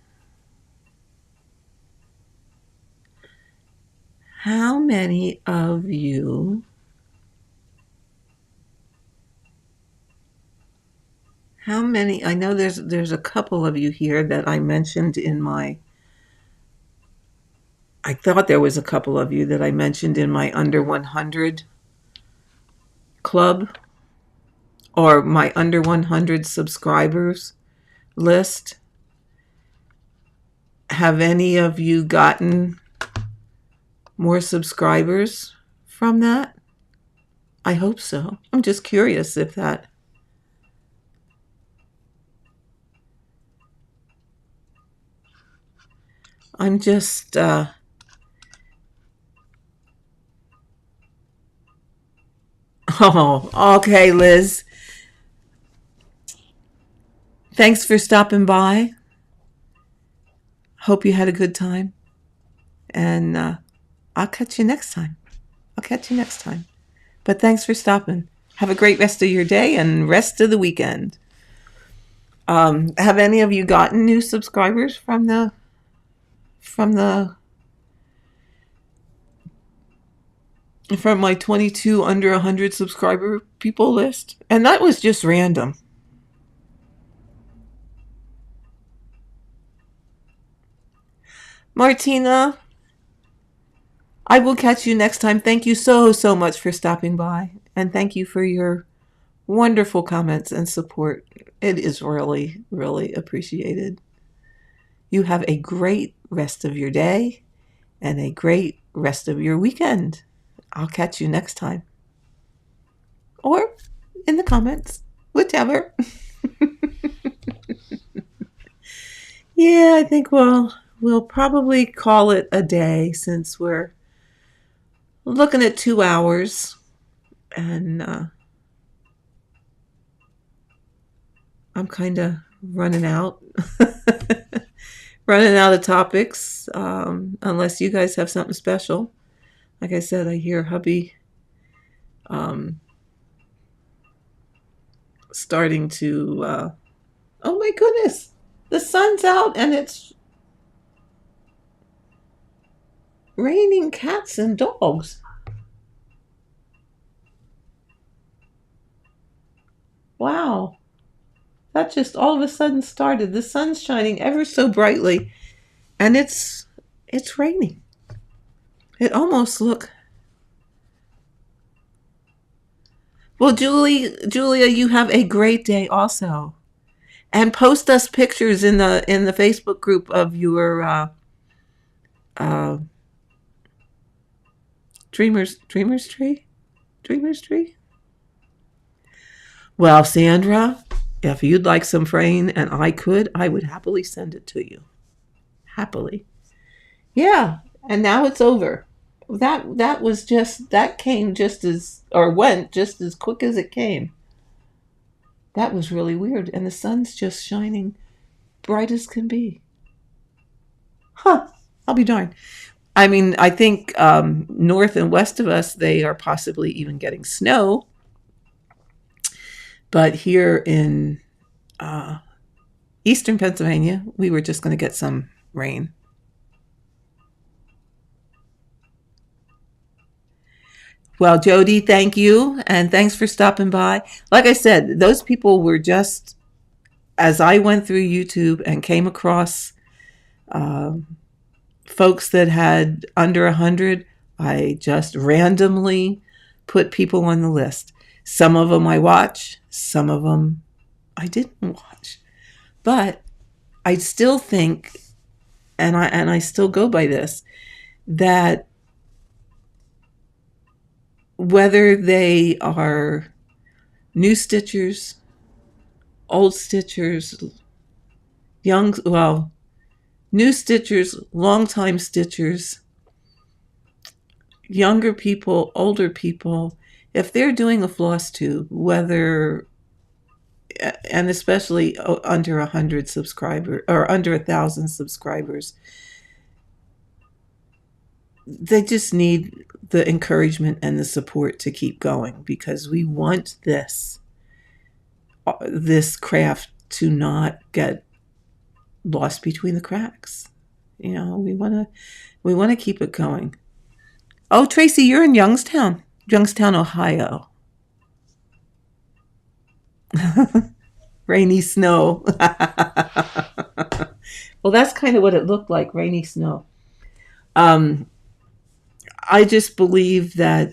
How many of you I know there's a couple of you here that I mentioned in my I thought there was a couple of you that I mentioned in my under 100 club or my under 100 subscribers list. Have any of you gotten more subscribers from that? I hope so. I'm just curious if that... I'm just... Oh, okay, Liz. Thanks for stopping by. Hope you had a good time. And I'll catch you next time. But thanks for stopping. Have a great rest of your day and rest of the weekend. Have any of you gotten new subscribers from the from my 22 under 100 subscriber people list. And that was just random. Martina, I will catch you next time. Thank you so much for stopping by. And thank you for your wonderful comments and support. It is really, really appreciated. You have a great rest of your day and a great rest of your weekend. I'll catch you next time. Or in the comments, whichever. Yeah, I think we'll probably call it a day since we're looking at 2 hours. And I'm kind of running out. Running out of topics, unless you guys have something special. Like I said, I hear hubby starting to, oh my goodness, the sun's out and it's raining cats and dogs. Wow. That just all of a sudden started. The sun's shining ever so brightly, and it's raining. It almost look. Well, Julia, you have a great day also, and post us pictures in the Facebook group of your dreamers tree. Well, Sandra, if you'd like some rain and I would happily send it to you. Happily. Yeah, and now it's over. That came just as, or went just as quick as it came. That was really weird. And the sun's just shining bright as can be. Huh, I'll be darned. I mean, I think north and west of us, they are possibly even getting snow. But here in eastern Pennsylvania, we were just going to get some rain. Well, Jody, thank you. And thanks for stopping by. Like I said, those people were just, as I went through YouTube and came across folks that had under 100, I just randomly put people on the list. Some of them I watch, some of them I didn't watch. But I still think, and I still go by this, that whether they are new stitchers, old stitchers, new stitchers, long-time stitchers, younger people, older people, if they're doing a floss tube, whether, and especially under 100 subscribers or under 1,000 subscribers, they just need the encouragement and the support to keep going, because we want this craft to not get lost between the cracks. You know, we want to keep it going. Oh, Tracy, you're in Youngstown, Ohio. Rainy snow. Well, that's kind of what it looked like, rainy snow. I just believe that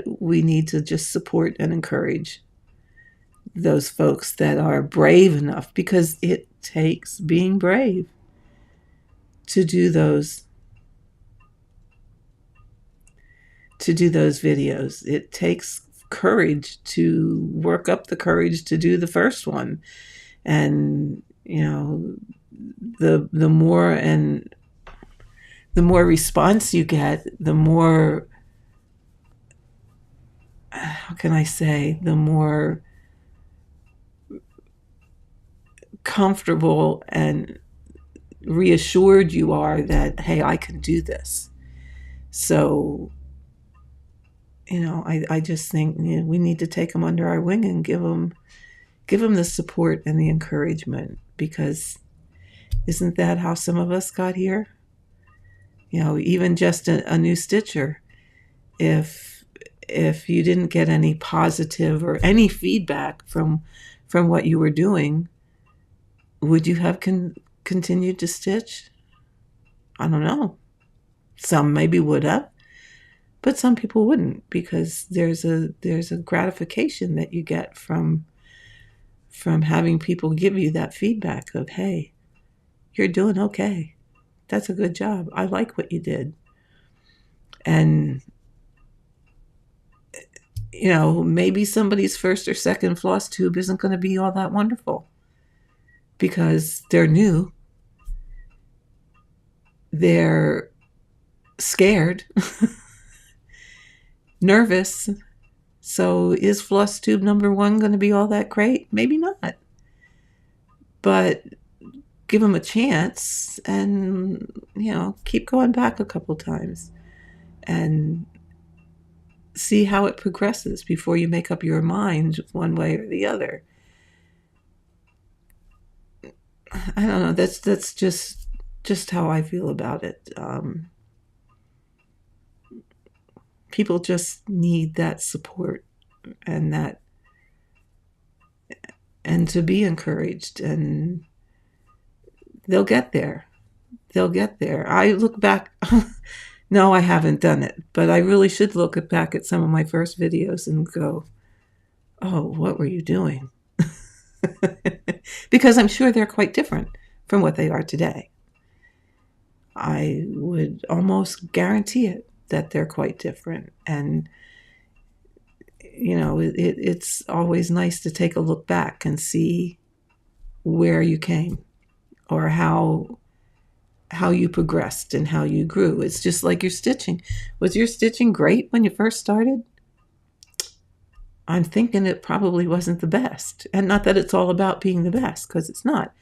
we need to just support and encourage those folks that are brave enough, because it takes being brave to do those videos. It takes courage to work up the courage to do the first one. And, you know, the more response you get, the more, how can I say, the more comfortable and reassured you are that, hey, I can do this. So, you know, I just think, you know, we need to take them under our wing and give them the support and the encouragement, because Isn't that how some of us got here? Even just a new stitcher, if you didn't get any positive or any feedback from what you were doing, would you have continued to stitch? I don't know. Some maybe would have, but some people wouldn't, because there's a gratification that you get from having people give you that feedback of, hey, you're doing okay. That's a good job. I like what you did. And maybe somebody's first or second floss tube isn't going to be all that wonderful because they're new. They're scared, nervous. So is floss tube number 1 going to be all that great? Maybe not. But give them a chance and, keep going back a couple times and see how it progresses before you make up your mind one way or the other. I don't know. That's just how I feel about it. People just need that support and to be encouraged, and they'll get there. I look back. No, I haven't done it, but I really should look back at some of my first videos and go, oh, what were you doing? Because I'm sure they're quite different from what they are today. I would almost guarantee it that they're quite different. And, it's always nice to take a look back and see where you came or how you progressed and how you grew. It's just like your stitching. Was your stitching great when you first started? I'm thinking it probably wasn't the best. And not that it's all about being the best, because it's not.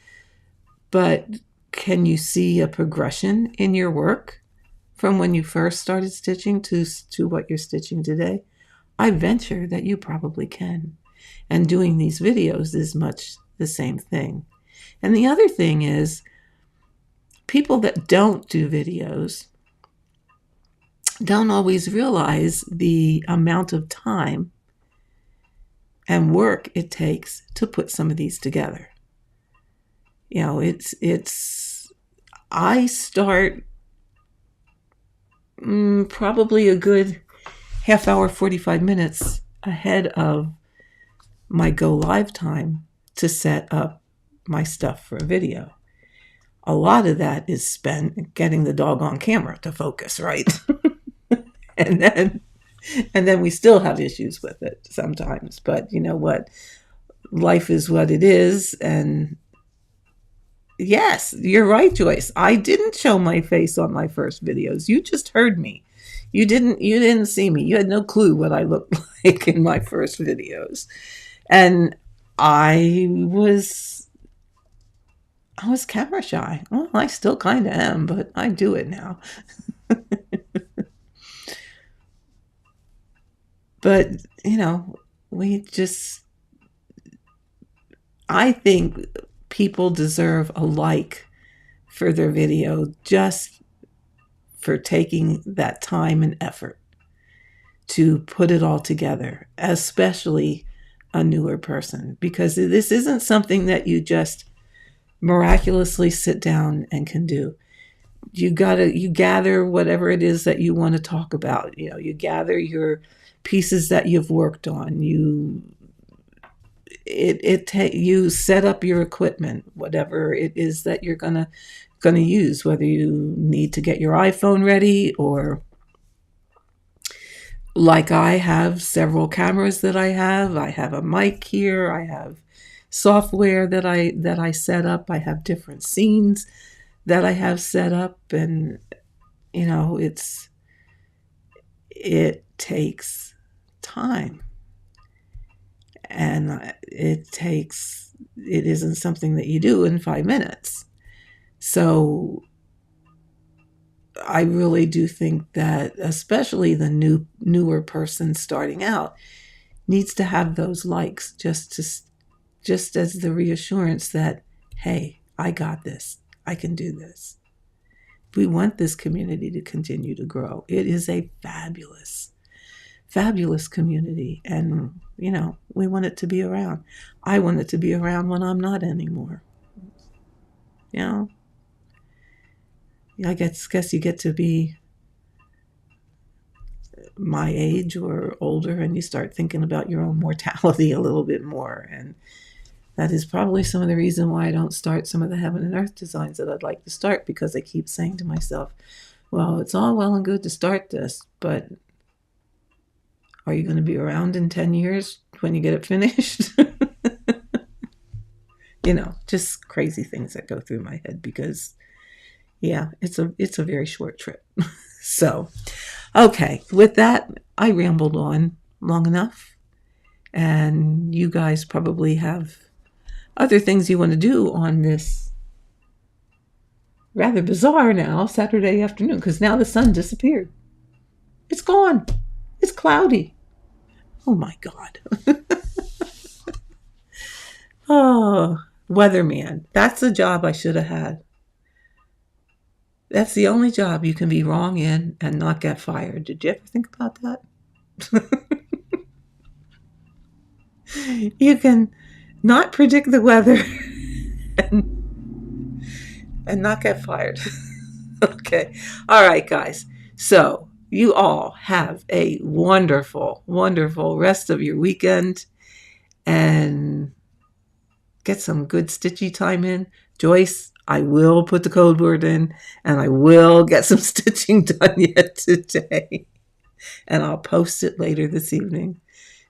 But can you see a progression in your work from when you first started stitching to what you're stitching today? I venture that you probably can. And doing these videos is much the same thing. And the other thing is, people that don't do videos don't always realize the amount of time and work it takes to put some of these together. I start probably a good half hour, 45 minutes ahead of my go live time to set up my stuff for a video. A lot of that is spent getting the doggone camera to focus, right? and then we still have issues with it sometimes. But you know what? Life is what it is. And yes, you're right, Joyce. I didn't show my face on my first videos. You just heard me. You didn't see me. You had no clue what I looked like in my first videos. And I was camera shy. Well, I still kind of am, but I do it now. But, I think people deserve a like for their video just for taking that time and effort to put it all together, especially a newer person, because this isn't something that you just miraculously sit down and can do. You gather whatever it is that you want to talk about. You gather your pieces that you've worked on. You set up your equipment, whatever it is that you're gonna use, whether you need to get your iPhone ready, or like I have several cameras that I have a mic here, I have software that I set up, I have different scenes that I have set up, and it takes time, and it isn't something that you do in 5 minutes. So I really do think that especially the newer person starting out needs to have those likes, just as the reassurance that, hey, I got this. I can do this. We want this community to continue to grow. It is a fabulous, fabulous community. And, we want it to be around. I want it to be around when I'm not anymore. I guess you get to be my age or older and you start thinking about your own mortality a little bit more. And that is probably some of the reason why I don't start some of the heaven and earth designs that I'd like to start, because I keep saying to myself, well, it's all well and good to start this, but are you going to be around in 10 years when you get it finished? Just crazy things that go through my head, because it's a very short trip. So, okay, with that, I rambled on long enough, and you guys probably have other things you want to do on this rather bizarre now Saturday afternoon, because now the sun disappeared. It's gone. It's cloudy. Oh my God. Oh, weatherman. That's the job I should have had. That's the only job you can be wrong in and not get fired. Did you ever think about that? You can not predict the weather and not get fired. Okay. All right, guys. So you all have a wonderful, wonderful rest of your weekend, and get some good stitchy time in. Joyce, I will put the code word in, and I will get some stitching done yet today. And I'll post it later this evening.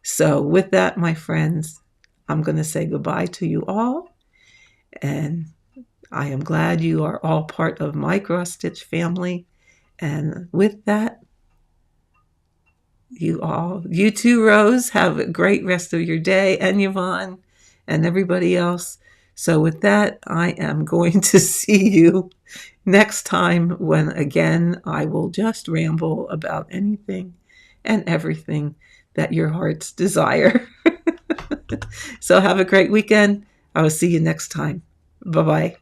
So with that, my friends, I'm going to say goodbye to you all. And I am glad you are all part of my cross stitch family. And with that, you too, Rose, have a great rest of your day, and Yvonne and everybody else. So with that, I am going to see you next time, when again I will just ramble about anything and everything that your hearts desire. So have a great weekend. I will see you next time. Bye-bye.